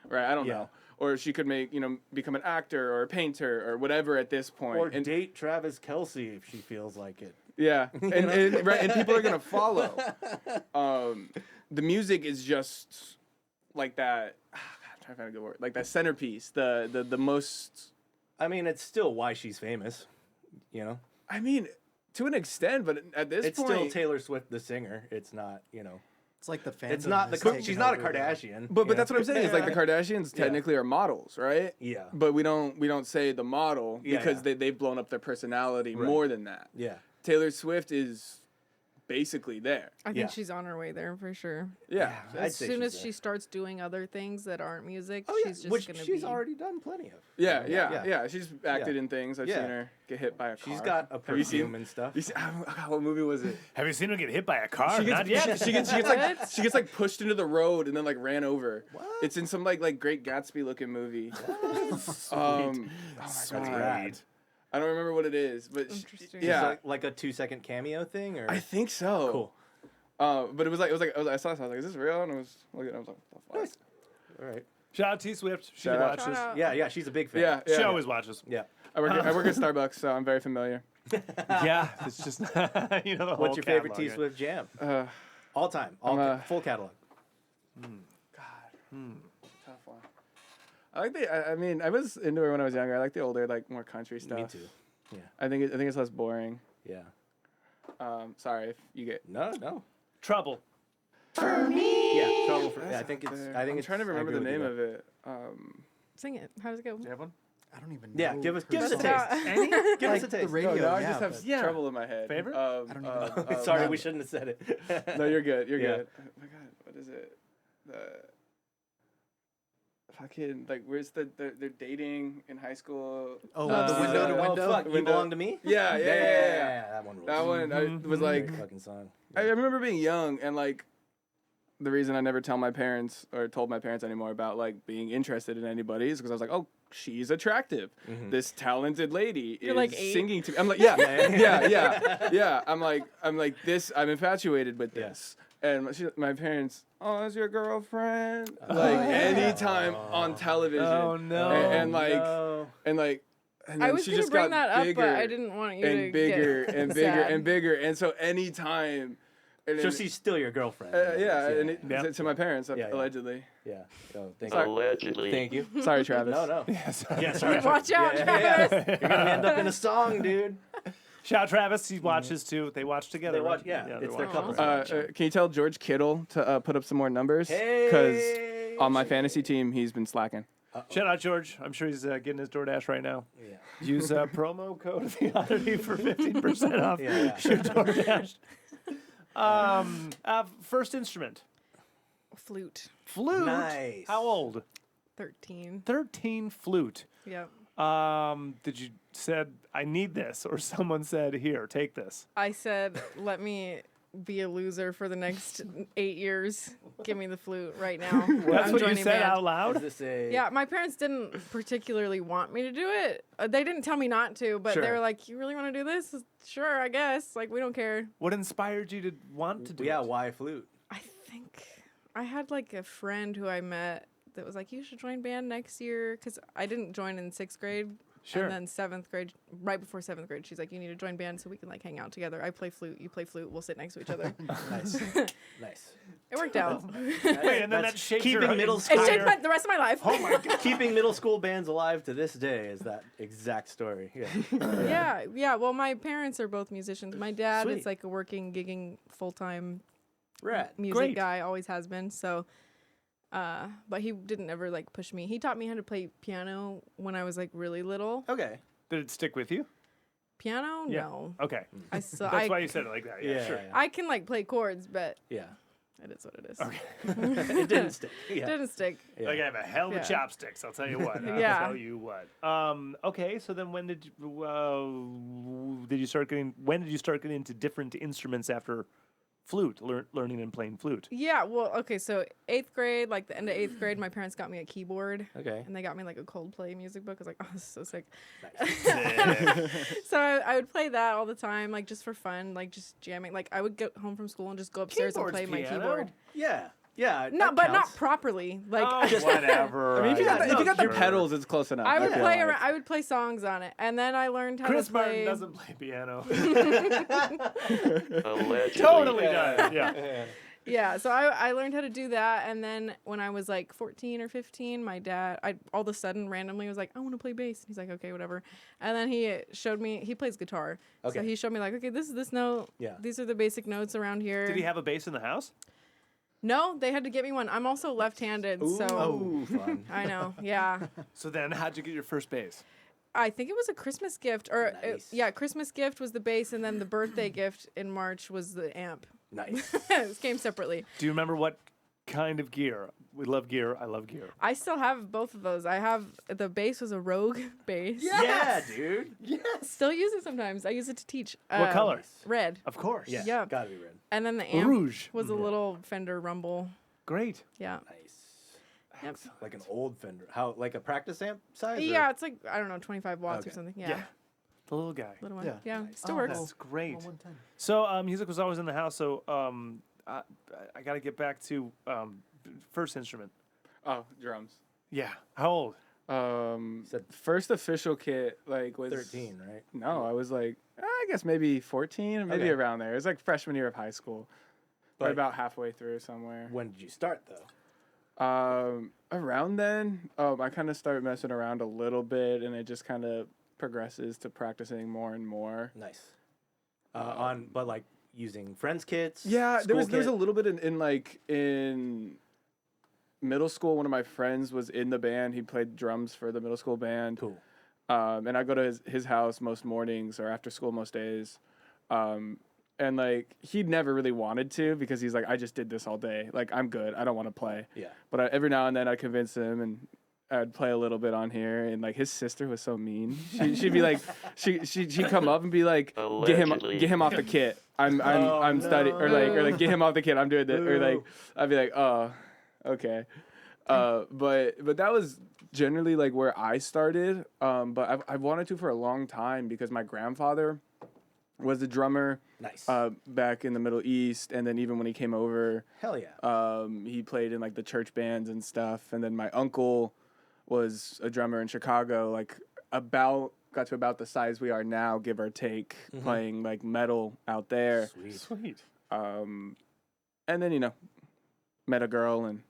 right? I don't
Yeah.
know. Or she could make, become an actor or a painter or whatever at this point.
Or
and
date Travis Kelce if she feels like it.
yeah, and right, and people are gonna follow. The music is just like that. I'm trying to find a good word. Like that centerpiece. The most.
I mean, it's still why she's famous. You know,
I mean, to an extent, but at this
it's
point,
still Taylor Swift, the singer. It's not,
It's like the fandom.
it's not the.
has taken
She's not a
over the-
Kardashian.
But
you
that's
know?
what I'm saying. Is like the Kardashians
Yeah.
technically are models, right?
Yeah.
But we don't say the model
Yeah,
because
yeah.
they've blown up their personality
Right.
more than that.
Yeah.
Taylor Swift is basically there.
I think
Yeah.
she's on her way there for sure.
Yeah.
I'd
As
say
soon
she's
as
there.
she starts doing other things that aren't music,
Oh yeah,
she's just
which
gonna
she's
be.
already done plenty of.
Yeah,
Yeah.
yeah. She's acted in things. I've
Yeah.
seen her get hit by a car.
She's got a
Have you seen?
perfume and stuff.
You see, what movie was it?
Have you seen her get hit by a car?
She gets,
Not yet.
she gets like pushed into the road and then like ran over.
What?
It's in some like Great Gatsby looking movie. Oh my god.
rad.
I don't remember what it is, but
Interesting.
yeah,
Like a 2-second cameo thing, or
I think so.
cool.
But it was like I saw this, I was like, is this real? And I was looking, I was like, what the fuck?
All right.
Shout out T Swift. She
Shout out.
watches.
Shout out.
Yeah, she's a big fan.
Yeah,
She
yeah.
always watches.
Yeah.
I work at Starbucks, so I'm very familiar.
Yeah, it's just the whole
What's your favorite
catalog,
T
yeah.
Swift jam?
Uh,
All time, full catalog.
tough one. I like I mean, I was into her when I was younger. I like the older, like more country stuff.
Me too. Yeah.
I think it's less boring.
Yeah.
Sorry if you get.
No.
Trouble.
Yeah. Trouble for. Yeah, I think it's.
fair.
I think
I'm
it's.
trying to remember the name of it.
Sing it. How does it go?
Do you have one?
I don't even know.
Yeah, give us
her
a
songs.
taste.
Any?
Give
Like
us a
the
taste.
radio,
no, I
yeah,
just have
but-
Yeah.
trouble in my head.
Favorite?
I don't even know.
Sorry,
no.
we shouldn't have said it.
No, you're good. You're
Yeah.
good. Oh my god, what is it? The fucking like, where's they're dating in high school?
Oh, the window to
Oh,
window.
fuck, you
Window.
belong to me.
Yeah.
That one rules.
That one I was like,
Great fucking song.
I remember being young and like. The reason I never tell my parents or told my parents anymore about like being interested in anybody is because I was like, oh, she's attractive. This talented lady
You're
is
like 8.
singing to me. I'm like, yeah. I'm like this. I'm infatuated with
Yeah.
this. And my parents, oh, is your girlfriend? Like anytime on television.
Oh no.
And like
no.
and like. And
I
then
was
she
gonna
just
bring
got
that up,
bigger
but I didn't want you to
and bigger
get
and bigger
sad.
and bigger. And so anytime. And
So
then-
she's still your girlfriend.
yeah, and
Yeah.
to my parents,
Yeah.
allegedly.
Yeah. Oh, thank
Sorry.
you.
Allegedly.
Thank you.
Sorry, Travis.
No.
Yes.
Yeah, sorry.
Watch out,
Yeah.
Travis.
You're gonna end up in a song, dude.
Shout out Travis. He watches too. They watch together.
They watch.
right?
Yeah,
they're
it's their
watching.
couple.
Can you tell George Kittle to put up some more numbers?
Hey.
Because on my fantasy team, he's been slacking.
Shout out George. I'm sure he's getting his DoorDash right now.
Yeah.
Use promo code of the Oddity for 15% off
Yeah.
your DoorDash. First instrument.
Flute.
Flute.
Nice.
How old?
13.
13 flute.
Yep.
Did you said I need this, or someone said here, take this?
I said, let me be a loser for the next 8 years. Give me the flute right now.
That's
I'm
what you
joining
said
band.
out
Is
loud.
this a...
Yeah, my parents didn't particularly want me to do it. They didn't tell me not to, but they
Sure.
were like, "You really want to do this? Sure, I guess. Like, we don't care."
What inspired you to want to do
Yeah,
it?
why flute?
I think I had like a friend who I met that was like, "You should join band next year," because I didn't join in 6th grade.
Sure.
And then 7th grade, right before 7th grade, she's like, "You need to join band so we can like hang out together. I play flute, you play flute. We'll sit next to each other."
Nice. Nice.
It worked out.
Wait, and then
That's
that shaped
keeping
your
middle
It
school.
shaped the rest of my life.
Oh my God. Keeping middle school bands alive to this day is that exact story. Yeah.
Yeah. Well, my parents are both musicians. My dad
Sweet.
is like a working, gigging, full-time
Rad.
music
Great.
guy, always has been. So, but he didn't ever like push me. He taught me how to play piano when I was like really little.
Okay.
Did it stick with you?
Piano,
Yeah.
no.
Okay.
I still,
That's why you said it like that. Yeah, sure.
I can like play chords, but
Yeah.
it is what it is.
It didn't stick. Yeah.
Didn't stick.
Yeah.
Like I have a hell of a
Yeah.
chopsticks. I'll tell you what. I'll
Yeah.
tell you what. Okay. So then, when did you start getting? When did you start getting into different instruments after flute? Learning and playing flute.
Yeah, well, okay, so 8th grade, like the end of 8th grade, my parents got me a keyboard.
Okay.
And they got me like a Coldplay music book. I was like, oh, this is so sick.
Sick.
So I would play that all the time, like just for fun, like just jamming. Like I would get home from school and just go upstairs
Keyboard's
and play
piano.
my keyboard.
Yeah. Yeah.
No,
that
but not
counts.
properly. Like
Oh, whatever.
I mean, if you got,
Yeah,
if you got the
sure.
pedals, it's close enough.
I would
feel
play
like.
around, I would play songs on it, and then I learned how
Chris
to play.
Martin doesn't play piano.
Allegedly.
Totally does. Yeah.
Yeah.
Yeah, so I learned how to do that, and then when I was like 14 or 15, my dad, all of a sudden randomly was like, "I want to play bass." He's like, "Okay, whatever," and then he showed me. He plays guitar, so
Okay.
he showed me like, "Okay, this is this note.
Yeah.
These are the basic notes around here."
Did he have a bass in the house?
No, they had to get me one. I'm also left-handed, so
Ooh, fun.
I know. Yeah,
So then, how'd you get your first bass?
I think it was a Christmas gift, or
Nice.
yeah, Christmas gift was the bass, and then the birthday gift in March was the amp.
Nice.
It came separately.
Do you remember what kind of gear? We love gear. I love gear.
I still have both of those. I have the bass was a Rogue bass.
Yeah, dude.
Still use it sometimes. I use it to teach.
What color?
Red.
Of course.
Yeah.
Yeah.
Gotta be red.
And then the amp
Rouge.
was a little Fender Rumble.
Great.
Yeah.
Nice.
Yep.
Like an old Fender. How? Like a practice amp size? or-
Yeah, it's like I don't know, 25 watts
Okay.
or something.
Yeah.
Yeah.
The little guy.
Little one.
Yeah.
Yeah.
Nice.
Still
Oh,
works.
That's great.
110.
So music was always in the house. So I got to get back to first instrument.
Oh, drums.
Yeah. How old?
Said
First official kit like was
13, right?
No, I was like I guess maybe 14 or maybe
Okay.
around there. It was like freshman year of high school, right
But-
about halfway through somewhere.
When did you start though?
Around then, I kind of started messing around a little bit, and it just kind of progresses to practicing more and more.
Nice. But like using friends' kits.
Yeah, there was
school
a
kit?
little bit in middle school. One of my friends was in the band. He played drums for the middle school band.
Cool.
And I go to his house most mornings or after school most days. And like he'd never really wanted to because he's like, I just did this all day. Like I'm good. I don't want to play.
Yeah.
But every now and then I'd convince him and I'd play a little bit on here. And like his sister was so mean. She'd be like, she'd come up and be like,
Allegedly.
get him off the kit. I'm studying or like get him off the kit. I'm doing this. Or like I'd be like, oh, okay. But that was generally like where I started. But I've wanted to for a long time because my grandfather was the drummer
Nice.
back in the Middle East, and then even when he came over,
Hell yeah.
he played in like the church bands and stuff. And then my uncle was a drummer in Chicago, like got to about the size we are now, give or take, playing like metal out there.
Sweet.
Sweet.
And then met a girl and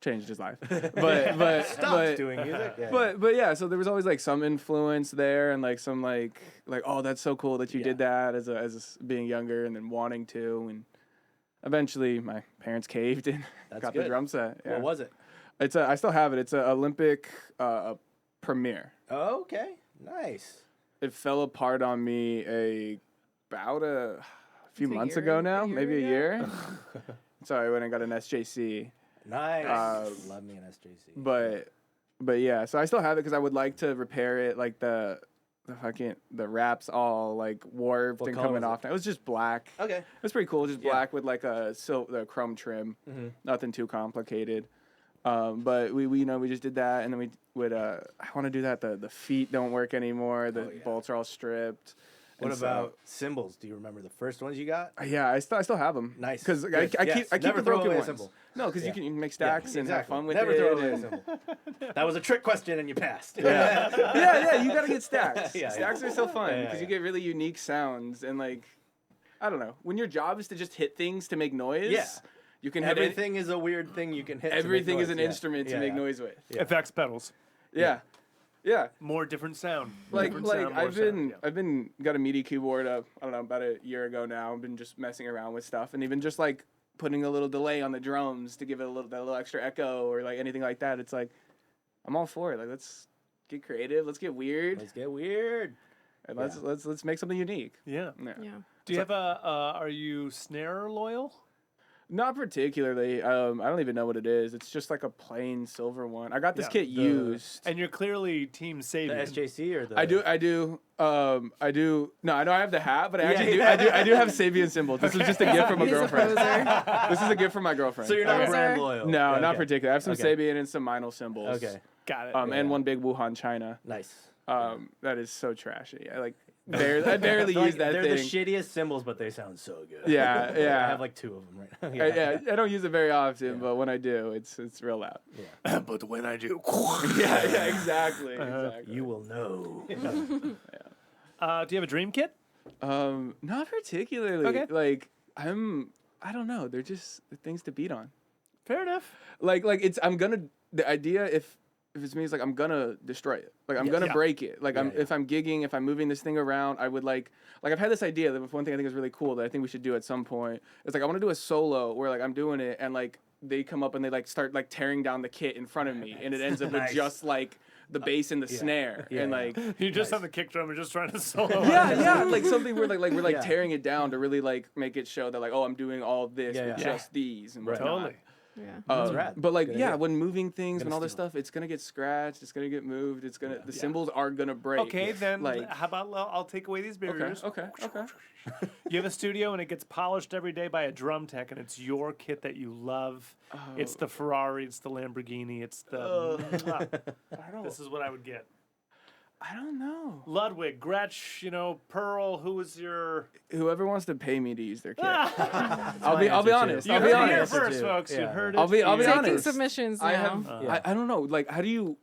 changed his life. But
Stopped doing music. Yeah.
but yeah, so there was always like some influence there and like some like oh, that's so cool that you did that as being younger and then wanting to, and eventually my parents caved and
That's
got
good.
the drum set. Yeah.
What was it?
I still have it. It's an Olympic premiere.
Oh, okay, nice.
It fell apart on me about a few
It's a
months
year-
ago
a
now,
year
maybe a
ago?
year. So I went and got an SJC.
Nice. Love me an SJC.
But yeah, so I still have it because I would like to repair it. Like the wraps all like warped
What
and
color
coming
was
off. It was just black.
Okay.
It was pretty cool, just
Yeah.
black with like the chrome trim.
Mm-hmm.
Nothing too complicated. But we just did that, and then we would I want to do that. The feet don't work anymore. The bolts are all stripped.
What
And so-
about cymbals? Do you remember the first ones you got?
Yeah, I still have them.
Nice.
Because I
Good.
keep
Yes.
I keep
Never
the
throw
broken
away a
ones.
cymbal.
No, because
Yeah.
you can make stacks and have fun with
Never
it.
throw away a
and-
cymbal. That was a trick question, and you passed.
yeah, you gotta get stacks.
Yeah,
Stacks
yeah.
are so fun
Yeah,
because
yeah,
you get really unique sounds and like, I don't know. When your job is to just hit things to make noise,
Yeah.
you can hit
Everything is a weird thing you can hit. to make
everything is
noise.
an
Yeah.
instrument to
Yeah,
make
yeah.
noise with.
Yeah.
Effects pedals.
Yeah.
More different sound.
Like
Different sound, more
I've been
sound,
got a MIDI keyboard up, I don't know, about a year ago now. I've been just messing around with stuff and even just like putting a little delay on the drums to give it that little extra echo or like anything like that. It's like I'm all for it. Like let's get creative, let's get weird,
Let's get weird.
and let's make something unique.
Yeah.
Yeah.
Do you have are you snare loyal?
Not particularly. I don't even know what it is. It's just like a plain silver one. I got this
Yeah,
kit used.
And you're clearly Team
The
Sabian.
SJC or the?
I do. No, I know I have the hat, but I
Yeah,
actually
yeah.
I do have Sabian symbols. This was just a gift from a
He's a
girlfriend.
poser.
This is a gift from my girlfriend.
So you're not
Okay.
brand loyal.
No,
Okay.
not particularly. I have some
Okay.
Sabian and some Meinl symbols.
Okay.
Got it.
Yeah.
And one big Wuhan China.
Nice.
That is so trashy. I barely
They're
use that
they're
thing.
the shittiest symbols, but they sound so good.
Yeah, yeah.
I have like 2 of them right now.
I don't use it very often, but when I do, it's real loud.
But when I do.
Yeah, exactly. Exactly.
You will know.
Do you have a dream kit?
Not particularly.
Okay.
Like I don't know. They're just the things to beat on.
Fair enough.
Like the idea if it's me, it's like I'm gonna destroy it. Like I'm gonna
Yeah.
break it. Like
Yeah.
if I'm gigging, if I'm moving this thing around, I would like I've had this idea that one thing I think is really cool that I think we should do at some point. It's like I want to do a solo where like I'm doing it and like they come up and they like start like tearing down the kit in front of me and it ends up
Nice.
with just like the bass and the snare
Yeah,
and
yeah.
like
You just on the kick drum and just trying to solo.
yeah, like something where like we're like
Yeah.
tearing it down to really like make it show that like I'm doing all this
Yeah,
with
yeah.
just these and
Right.
whatnot.
Totally.
Yeah.
rad.
But like
Good
yeah,
idea.
when moving things
Gonna
and all this
steal
stuff, it's gonna get scratched, it's gonna get moved, it's gonna the
Yeah.
cymbals are gonna break.
Okay, then
like
how about I'll take away these barriers.
okay.
You have a studio and it gets polished every day by a drum tech, and it's your kit that you love. It's the Ferrari, it's the Lamborghini, it's the. This is what I would get.
I don't know.
Ludwig, Gretsch, Pearl. Who was your?
Whoever wants to pay me to use their kit.
That's
I'll
my
be
answer, too.
honest.
You
I'll
heard
be
it here
honest.
first,
too.
folks. You
Yeah.
heard it.
I'll be
here.
Taking
honest.
submissions now.
I have I don't know, like how do you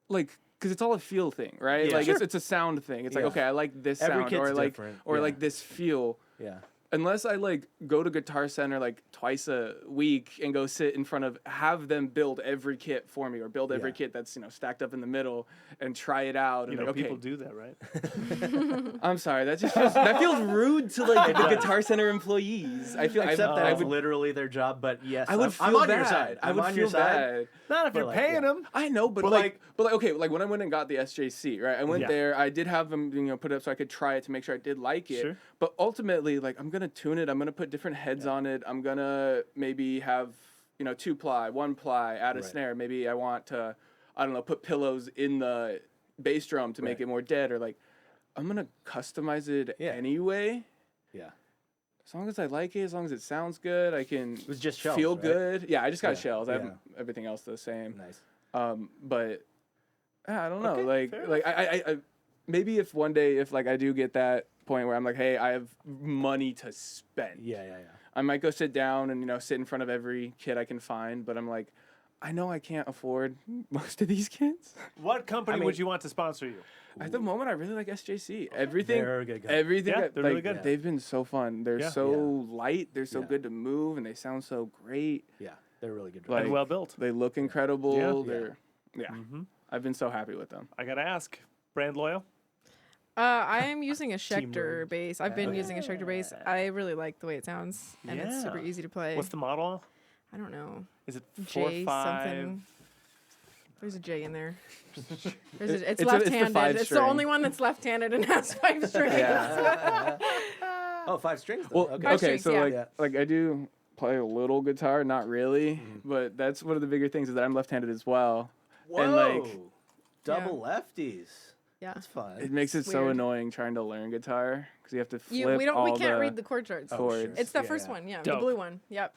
like because it's all a feel thing, right?
Yeah.
Like
Sure.
it's a sound thing. It's
Yeah.
like okay, I like this
Every
sound
kit's
or like
different.
or
Yeah.
like this feel.
Yeah.
Unless I like go to Guitar Center like twice a week and go sit in front of have them build every kit for me or build every
Yeah.
kit that's stacked up in the middle and try it out and
You know,
like, okay,
people do that, right?
I'm sorry, that feels rude to like the Guitar Center employees. I feel
Except that
I
it's
would
literally their job, but yes,
I would feel
I'm on
bad.
your side.
I
I'm
would
on
feel
your side.
bad.
Not if
But
you're
like,
paying
yeah.
them.
I know, but okay, like when I went and got the SJC, right? I went
Yeah.
there. I did have them, put it up so I could try it to make sure I did like it.
Sure.
But ultimately, like I'm gonna tune it. I'm gonna put different heads on it. I'm gonna maybe have 2-ply, 1-ply, add a
Right.
snare. Maybe I want to, I don't know, put pillows in the bass drum to make
Right.
it more dead, or like I'm gonna customize it
Yeah.
anyway.
Yeah.
As long as I like it, as long as it sounds good, I can
It was just shells,
feel
right?
good. Yeah, I just got
Yeah,
shells. I
yeah.
have everything else the same.
Nice.
But I don't know.
Okay, fair
like I maybe if one day if like I do get that point where I'm like, hey, I have money to spend.
Yeah.
I might go sit down and sit in front of every kid I can find, but I'm like, I know I can't afford most of these kids.
What company
I mean-
would you want to sponsor you?
At the moment, I really like SJC. Everything,
They're a good guy.
everything.
Yeah,
that,
they're
like,
really good.
They've been so fun. They're
Yeah.
so
Yeah.
light. They're so
Yeah.
good to move, and they sound so great.
Yeah, they're really good.
Like-
And well built.
They look incredible.
Yeah.
They're I've been so happy with them.
I gotta ask, brand loyal.
I am using a Schecter
Teamwork.
bass. I've been using a Schecter bass. I really like the way it sounds, and it's super
Yeah.
easy to play.
What's the model?
I don't know.
Is it 4,
J
5?
something. There's a J in there. It's
it's the
left-handed.
five
It's the
string.
only one that's left-handed and has 5 strings.
Yeah.
Oh, 5 strings. Though.
Well,
okay.
Five
okay,
strings,
so
yeah.
like I do play a little guitar, not really, but that's one of the bigger things is that I'm left-handed as well.
Whoa.
And like
Double lefties.
Yeah.
That's fun.
it makes it so
Weird.
annoying trying to learn guitar because you have to flip
We
all
can't
the
read the chord charts.
Oh,
chords.
sure.
It's the
Yeah,
first
yeah.
one, yeah,
Dope.
the blue one. Yep.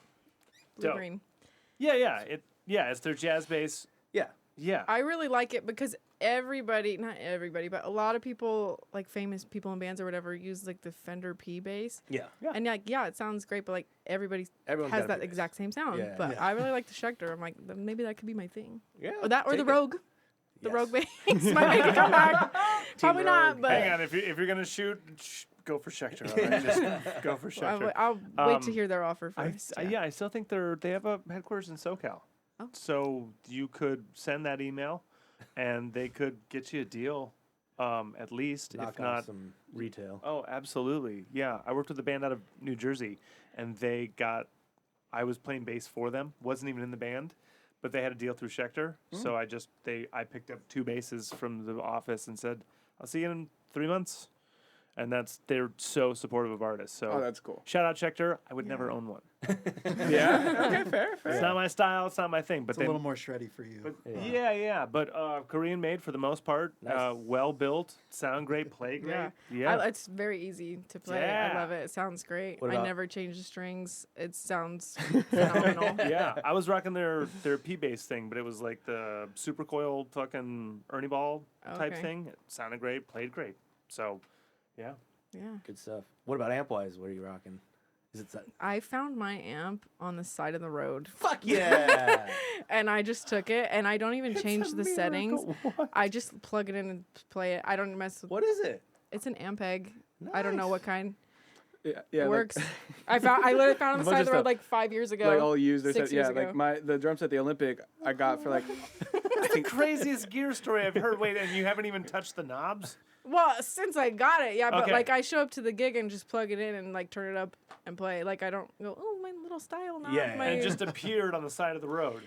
Blue
Dope.
green.
Yeah. It's their jazz bass.
Yeah.
Yeah.
I really like it because not everybody, but a lot of people, like famous people in bands or whatever, use like the Fender P bass.
Yeah.
And like, yeah, it sounds great, but like everybody
Everyone's
has
got a
that
P bass.
exact same sound.
Yeah,
But
yeah.
I really like the Schecter. I'm like, maybe that could be my thing.
Yeah.
Or that, or the
take it.
Rogue. The
Yes.
Rogue bass might make it come back. Probably not,
Rogue.
but
Hang on, if you're gonna shoot, go for Schecter. All right? Just go for Schecter.
I'll wait to
Um,
hear their offer first.
I still think they have a headquarters in SoCal.
Oh.
So you could send that email, and they could get you a deal, at least,
Knock
if
off
not.
some retail.
Oh, absolutely. Yeah, I worked with a band out of New Jersey, and I was playing bass for them. Wasn't even in the band, but they had a deal through Schecter. So I picked up 2 basses from the office and said, "I'll see you in 3 months." And they're so supportive of artists. So
Oh, that's cool.
shout out Schecter. I would never own one.
Yeah. Okay. Fair.
It's not my style. It's not my thing. But
It's a little more shreddy for you.
But yeah. But Korean made for the most part.
Nice.
Well built. Sound great. Play great.
Yeah.
Yeah.
It's very easy to play. I
Yeah.
love it. It sounds great.
What
I
about-
never change the strings. It sounds phenomenal.
Yeah, I was rocking their P bass thing, but it was like the super coil fucking Ernie Ball type
Okay.
thing. It sounded great, played great. So, yeah.
Yeah.
Good stuff. What about amp wise? What are you rocking? Is it that?
I found my amp on the side of the road.
Fuck yeah!
And I just took it, and I don't even change the settings. I just plug it in and play it. I don't mess with.
What is it?
It's an amp egg. I don't know
Nice.
what kind.
Yeah.
It
like-
works. I literally found it on the
bunch
side
of
of the road
stuff.
like 5 years ago.
Like all used.
6
Yeah.
years ago.
Like the drums at the Olympic, I got for like.
That's the craziest gear story I've heard. Wait, and you haven't even touched the knobs?
Well, since I got it, yeah, but
Okay.
like I show up to the gig and just plug it in and like turn it up and play. Like I don't go, oh, my little style knob.
Yeah,
my,
And it just appeared on the side of the road.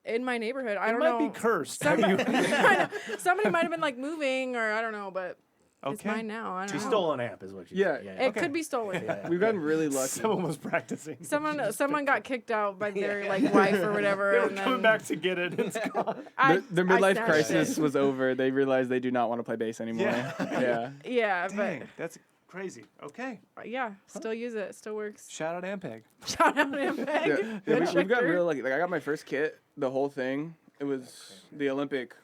in my neighborhood. I
It
don't
might
know.
be cursed.
Somebody, I know. Somebody might have been like moving or I don't know, but it's
Okay.
mine now. I don't
You
know.
stole an amp, is what you
Yeah.
said.
It could be stolen.
Yeah.
We've gotten really lucky.
Someone was practicing.
Someone got kicked out by their like wife or whatever.
They were
and
coming
then
back to get it. It's gone.
Their
I
midlife
snatched
crisis
it.
was over. They realized they do not want to play bass anymore.
Yeah.
Yeah.
Yeah,
Dang, that's crazy. Okay.
but yeah, still use it. Still works.
Shout out Ampeg.
Shout out Ampeg.
Yeah,
Good
we've got
Schecter.
real lucky. Like I got my first kit, the whole thing. It was the Olympic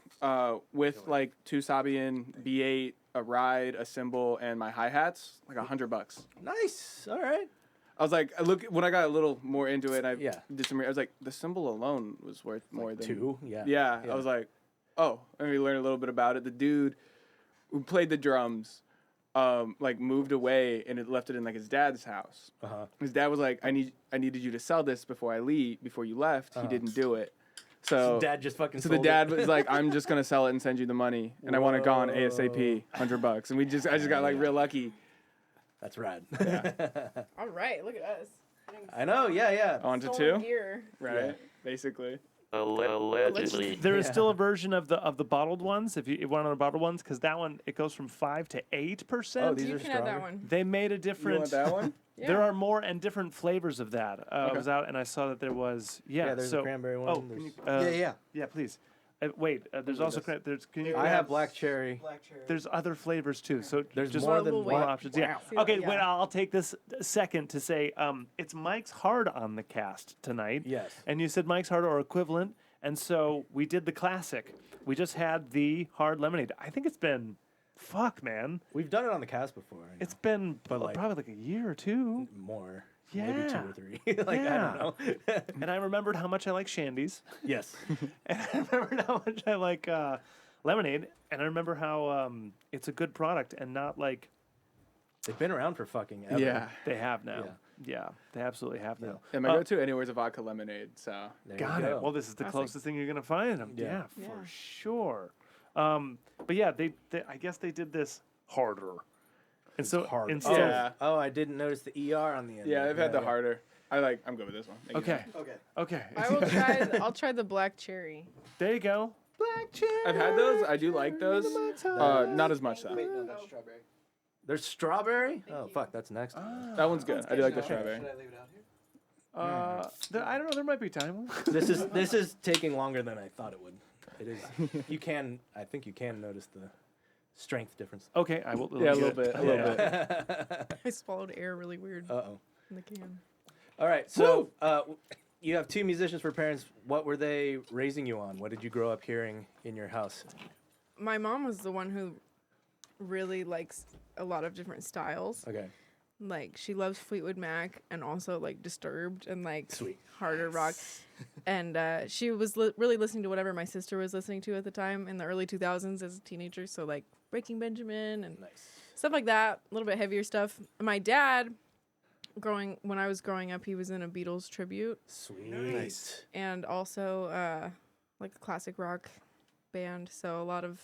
with like 2 Sabian, B8, a ride, a cymbal, and my hi hats. Like $100.
Nice. All right.
I was like, when I got a little more into it, I
Yeah.
did some. I was like, the cymbal alone was worth more than
2. Yeah.
Yeah, I was like, oh, let me learn a little bit about it. The dude who played the drums, like moved away and it left it in like his dad's house.
Uh-huh.
His dad was like, I needed you to sell this before you left. He didn't do it. So
Dad just fucking.
so the
sold
dad
it.
was like, I'm just gonna sell it and send you the money, and I want it gone ASAP, $100. And I just got like real lucky.
That's rad.
All right, look at us.
I know. Yeah.
On to
Stolen
2,
gear.
right?
Yeah.
Basically.
Allegedly.
There is still a version of the bottled ones. If you want on the bottled ones, because that one it goes from 5 to 8%.
Oh, these
You
are
can have that
stronger.
one.
They made a
You
different.
want that one?
Yeah.
There are more and different flavors of that. I
Okay.
was out and I saw that there was
Yeah, there's
so,
a cranberry one.
Oh, can
there's-
you,
Yeah.
yeah, please. Wait, there's also there's can you?
I
grab-
have black cherry.
Black cherry.
There's other flavors too. So
There's
just
more
Well,
than
we'll
more
wait.
one.
options. Yeah.
See
Okay.
that-
Wait.
yeah.
I'll take this second to say it's Mike's Hard on the cast tonight.
Yes.
And you said Mike's Hard or equivalent, and so we did the classic. We just had the hard lemonade. I think it's been, fuck man,
We've done it on the cast before. I know.
it's been
But, like-
probably like a year or two.
more. Maybe 2
Yeah.
or 3. Like I
Yeah.
don't know.
And I remembered how much I like shandies.
Yes.
And I remembered how much I like lemonade. And I remember how it's a good product and not like
They've been around for fucking ever.
Yeah.
they have now. Yeah, they absolutely have now.
And my go-to anywhere is a vodka lemonade. So
There
Got
you
it.
go.
Well, this is the
Classic.
closest thing you're gonna find them. Yeah,
Yeah.
for
Yeah.
sure. But yeah, they I guess they did this harder. And so
hard.
instead,
Yeah.
Oh, I didn't notice the ER on the end.
yeah,
there.
they've had the harder. I'm good with this one. Thank you.
okay,
Okay.
okay.
I'll try the black cherry.
There you go.
Black cherry.
I've had those. I do like those. Not as much though.
No, that's strawberry.
There's strawberry. Oh fuck, that's next.
That one's good. I do like the strawberry.
Should I leave it out here?
I don't know. There might be time.
This is taking longer than I thought it would. It is. I think you can notice the strength difference.
Okay, I will.
Yeah, a little bit. A little bit.
I swallowed air really weird
Uh-oh.
in the can.
All right, so you have two musicians for parents. What were they raising you on? What did you grow up hearing in your house?
My mom was the one who really likes a lot of different styles.
Okay.
Like she loves Fleetwood Mac and also like Disturbed and like
Sweet.
harder rock. And she was really listening to whatever my sister was listening to at the time in the early 2000s as a teenager. So like Breaking Benjamin and
Nice.
stuff like that, a little bit heavier stuff. My dad, when I was growing up, he was in a Beatles tribute
Sweet.
Nice.
and also like a classic rock band. So a lot of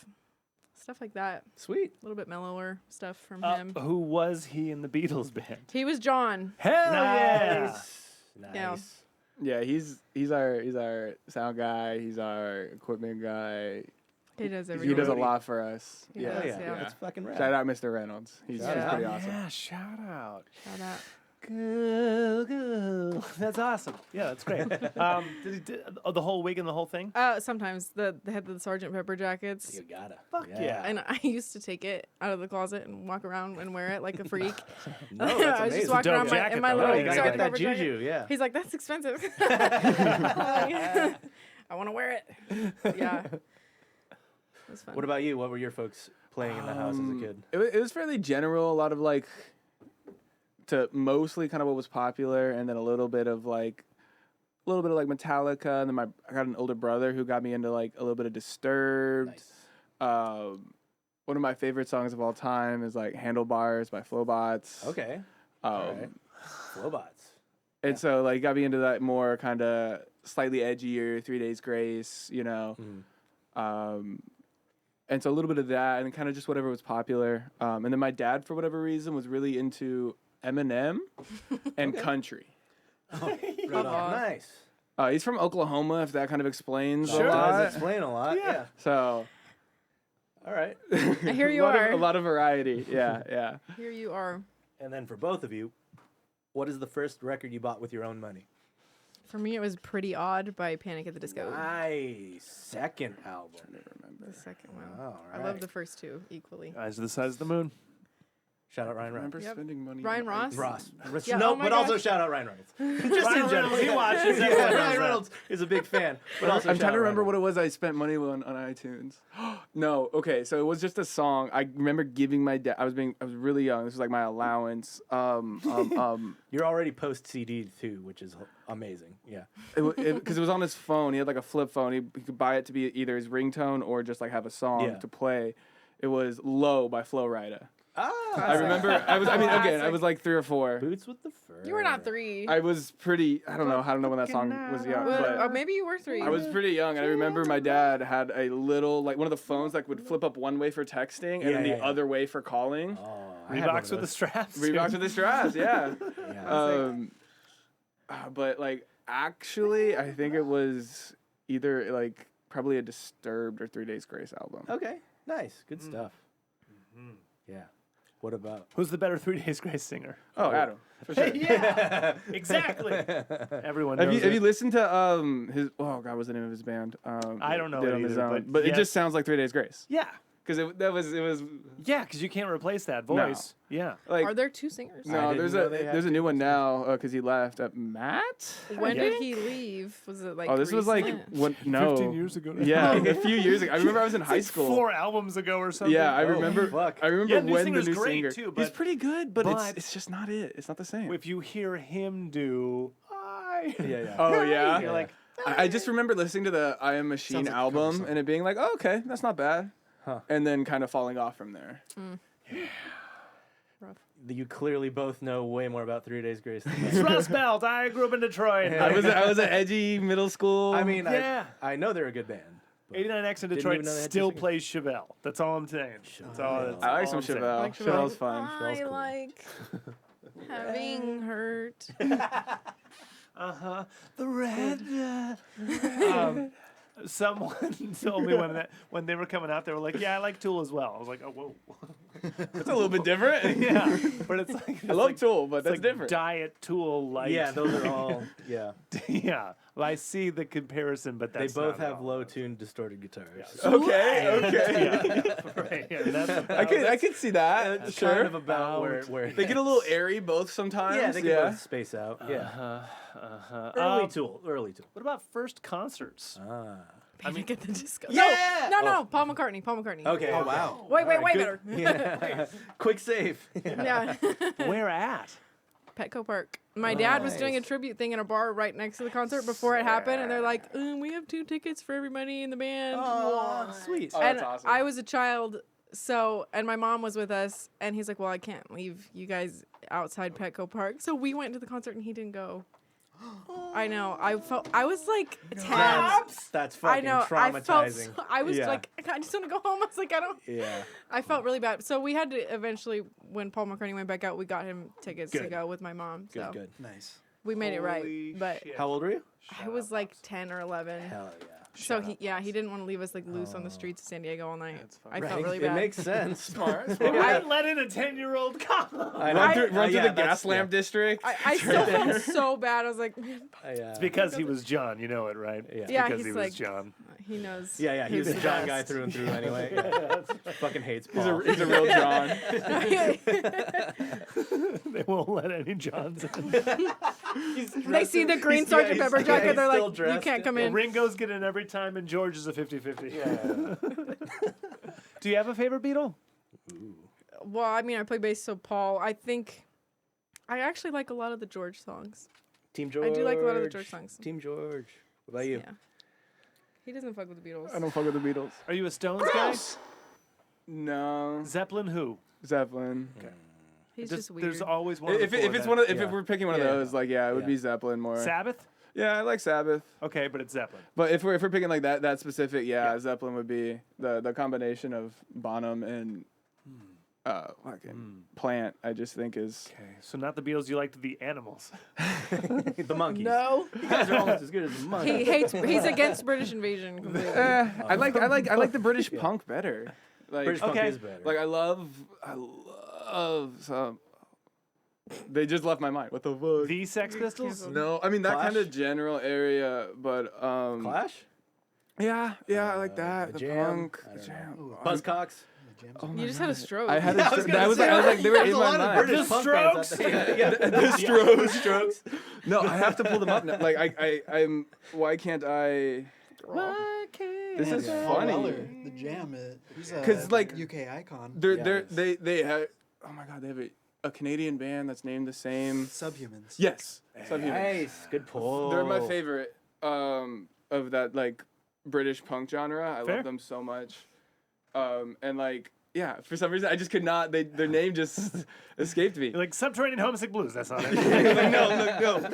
stuff like that,
Sweet.
a little bit mellower stuff from him.
Who was he in the Beatles band?
He was John.
Hell yeah!
Nice.
Yeah.
Nice.
Yeah, he's our sound guy. He's our equipment guy.
He does everything.
He does a lot for us.
He
Yeah,
does,
Yeah,
yeah.
that's fucking rad.
Shout out, Mr. Reynolds. He's
Shout out.
pretty awesome.
Yeah, shout out.
Shout out.
Go. That's awesome. Yeah, that's great. Did he do the whole wig and the whole thing?
Sometimes they had the Sgt. Pepper jackets.
You gotta.
Fuck yeah.
And I used to take it out of the closet and walk around and wear it like a freak.
No, that's
I was
amazing.
just walking
dope
around
jacket,
in my
though.
little
you gotta
Sgt.
get that
Pepper jacket.
juju, yeah.
He's like, that's expensive. I want to wear it. Yeah. It was fun.
What about you? What were your folks playing in the house as a kid?
It was fairly general. A lot of like, to mostly kind of what was popular, and then a little bit of like Metallica, and then I got an older brother who got me into like a little bit of Disturbed.
Nice.
One of my favorite songs of all time is like Handlebars by Flowbots.
Okay.
Um,
All right. Flowbots.
And so like got me into that more kind of slightly edgier 3 Days Grace, you know. And so a little bit of that, and kind of just whatever was popular. And then my dad, for whatever reason, was really into Eminem and country.
Right
on.
on. Nice.
He's from Oklahoma, if that kind of explains
Sure.
a lot.
Does explain a lot. Yeah.
So
All right.
Here you
a
are.
lot of variety. Yeah, yeah.
Here you are.
And then for both of you, what is the first record you bought with your own money?
For me, it was Pretty Odd by Panic at the Disco.
Nice. Second album.
The second one.
All
I
right.
love the first two equally.
Eyes of the size of the moon.
Shout out Ryan
I
Reynolds.
remember
Yep.
spending money.
Ryan
on
Ross?
Ross.
Yeah,
No,
oh my
but also
gosh.
shout out Ryan Reynolds. Just
Ryan
in general.
Reynolds, he watches.
Yeah,
Everyone knows
Ryan
that.
Reynolds is a big fan. But also
I'm
shout
trying to
out
remember
Ryan
what it was I spent money on iTunes. No, okay, so it was just a song. I remember giving my dad. I was really young. This was like my allowance.
You're already post CD too, which is amazing. Yeah.
Because it was on his phone. He had like a flip phone. He could buy it to be either his ringtone or just like have a song
Yeah.
to play. It was "Low" by Flo Rida.
Ah.
I remember. I mean, again, I was like 3 or 4.
Boots with the fur.
You were not 3.
I was pretty. I don't know when that song was young, but
Maybe you were 3.
I was pretty young, and I remember my dad had a little, like one of the phones that would flip up one way for texting and then the
Yeah.
other way for calling.
Oh, I had one
Reeboks
of
with the
those.
straps.
Reeboks with the straps, yeah.
Yeah.
But like actually, I think it was either like probably a Disturbed or 3 Days Grace album.
Okay. Nice. Good stuff. Yeah. What about?
Who's the better 3 Days Grace singer?
Oh, Adam, for sure.
Yeah, exactly. Everyone knows
Have you
it.
listened to his? Oh God, what's the name of his band?
I don't know
did
it
on his
either,
own.
but
it
yes.
just sounds like 3 Days Grace.
Yeah,
Because it was
yeah, because you can't replace that voice. Yeah.
like
Are there 2 singers?
I
no,
didn't
there's
know they had
a
two
new one now because he left. Matt.
When
Yeah.
did he leave? Was it like
Oh, this was like
recent?
what? No,
15 years ago.
Yeah, a few years ago. I remember I was in high
Like
school.
4 albums ago or something.
Yeah, I
Oh,
remember.
fuck.
I remember
Yeah, new
when the
singer's
new
great,
singer.
too,
He's
but-
pretty good, but
but-
it's just not it. It's not the same.
If you hear him do,
Yeah.
Oh yeah.
you're like,
I just remember listening to the I Am Machine
Sounds like a
album
cover song.
and it being like, oh, okay, that's not bad.
Huh.
And then kind of falling off from there.
You clearly both know way more about 3 Days Grace than me.
it's Rust Belt. I grew up in Detroit.
I was an edgy middle school.
I mean,
Yeah.
I know they're a good band. but
89X in
Didn't
Detroit
even know they had
still
2 singers.
plays Chevelle. That's all I'm saying. That's all. That's
I like
all
some
I'm saying.
Chevelle.
Like
Chevelle's fun.
I
Chevelle's cool.
like having hurt.
The red. Someone told me when they were coming out, they were like, "Yeah, I like Tool as well." I was like, "Oh, whoa."
It's a little bit different.
Yeah, but it's like
I love Tool, but that's
like
different.
Diet Tool light.
Yeah, those are all. Yeah,
yeah. Well, I see the comparison, but
they
that's
both
not at
have
all.
low-tuned, distorted guitars.
Okay.
Yeah, right. Yeah, that's
I could see that.
It's
Sure.
kind of about where
They get a little airy both sometimes.
yeah, they can both space out. Yeah, early Tool.
What about first concerts?
I mean, get the disco.
Yeah!
No, Paul McCartney.
Okay.
Oh wow.
Wait, way
Good-
better.
Yeah. Quick save.
Yeah.
Where at?
Petco Park. My dad was doing a tribute thing in a bar right next to the concert before it happened, and they're like, "We have 2 tickets for everybody in the band."
Oh, sweet.
Oh,
And
that's awesome.
I was a child, and my mom was with us, and he's like, "Well, I can't leave you guys outside Petco Park," so we went to the concert, and he didn't go. I know. I was like 10.
That's
I
fucking
know.
traumatizing.
I was
Yeah.
like, I just want to go home. I was like, I don't.
Yeah.
I felt really bad. So we had to eventually, when Paul McCartney went back out, we got him tickets to
Good.
go with my mom. So
Good.
Nice.
we made it right.
Holy
But
shit.
How old were you?
I was like 10 or 11.
Hell yeah.
So he didn't want to leave us like loose on the streets of San Diego all night. I felt
Right.
really
It
bad.
makes sense.
Smart.
They wouldn't let in a 10-year-old come.
I know.
Run through
Yeah,
the
that's-
gas lamp district.
I still felt so bad. I was like, man,
It's
Because he was John, you know it, right?
Yeah.
Yeah,
Because
he's
he was
like-
John.
he knows.
Yeah, he was a
the
John guy
best.
through and through anyway. Yeah. Fucking hates Paul.
He's a real John.
They won't let any Johns in.
They see the green Sergeant
he's-
Pepper jacket.
he's
They're
still
like, you
dressed.
can't come in.
Ringo's get in every time, and George is a 50-50. Do you have a favorite Beatle?
Well, I mean, I play bass, so Paul. I think I actually like a lot of the George songs.
Team George.
I do like a lot of the George songs.
Team George. What about you?
Yeah. He doesn't fuck with the Beatles.
I don't fuck with the Beatles.
Are you a Stones guy?
No.
Zeppelin who?
Zeppelin.
He's just weird.
There's always one.
If it's one of if we're picking one of
Yeah.
those, like it would
Yeah.
be Zeppelin more.
Sabbath?
Yeah, I like Sabbath.
Okay, but it's Zeppelin.
But if we're picking like that specific, Zeppelin would be the combination of Bonham and fucking Plant. I just think is
Okay, so not the Beatles. You liked the Animals.
The monkeys.
no.
You guys are almost as good as the monkeys.
He hates. He's against British invasion completely.
I like the British punk better. Like
British punk
Okay.
is better.
like I love some. They just left my mind. What the fuck?
The Sex Pistols?
No, I mean that
Clash?
kind of general area, but
Clash?
yeah, I like that.
The
The
Jam?
punk,
I
the
don't know.
jam.
Ooh,
Buzzcocks?
Oh my
You just had a
God.
stroke.
I had a
I was
stroke.
gonna
I was
say,
like they were
there's
in
a
my
lot of
mind.
British
The
punk bands out
Strokes?
there. Yeah.
The
Strokes.
No, I have to pull them up now. Like I'm. Why can't I? This is
Paul
funny.
Weller, the Jam. He's a
'Cause, like,
UK icon.
They have. Oh my God, they have a Canadian band that's named the same.
Subhumans.
Yes, Subhuman.
Nice. Good pull.
They're my favorite of that like British punk genre. I
Fair.
love them so much. And like for some reason I just could not. Their name just escaped me.
You're like Subterranean Homesick Blues. That's not it.
Like, no.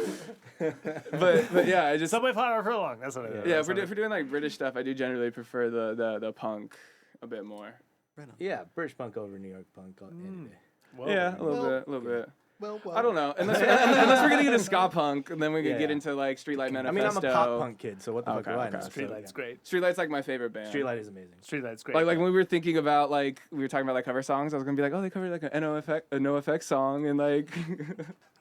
But yeah, I just
Subway Flower Furlong. That's not it.
yeah.
That's
If
not
we're doing like British stuff, I do generally prefer the punk a bit more.
Right on.
Yeah, British punk over New York punk any day.
Whoa.
Yeah, a little
Well,
bit.
Well,
I don't know. Unless we're gonna get into ska punk, and then we could
Yeah,
get
yeah.
into like Streetlight
I
Manifesto.
mean, I'm a pop punk kid, so what the fuck
Okay,
do I
okay.
know? So,
Streetlight's great.
Streetlight's like my favorite band.
Streetlight is amazing.
Streetlight's great.
Like when we were thinking about like we were talking about like cover songs, I was gonna be like, oh, they covered like a NoFX song, and like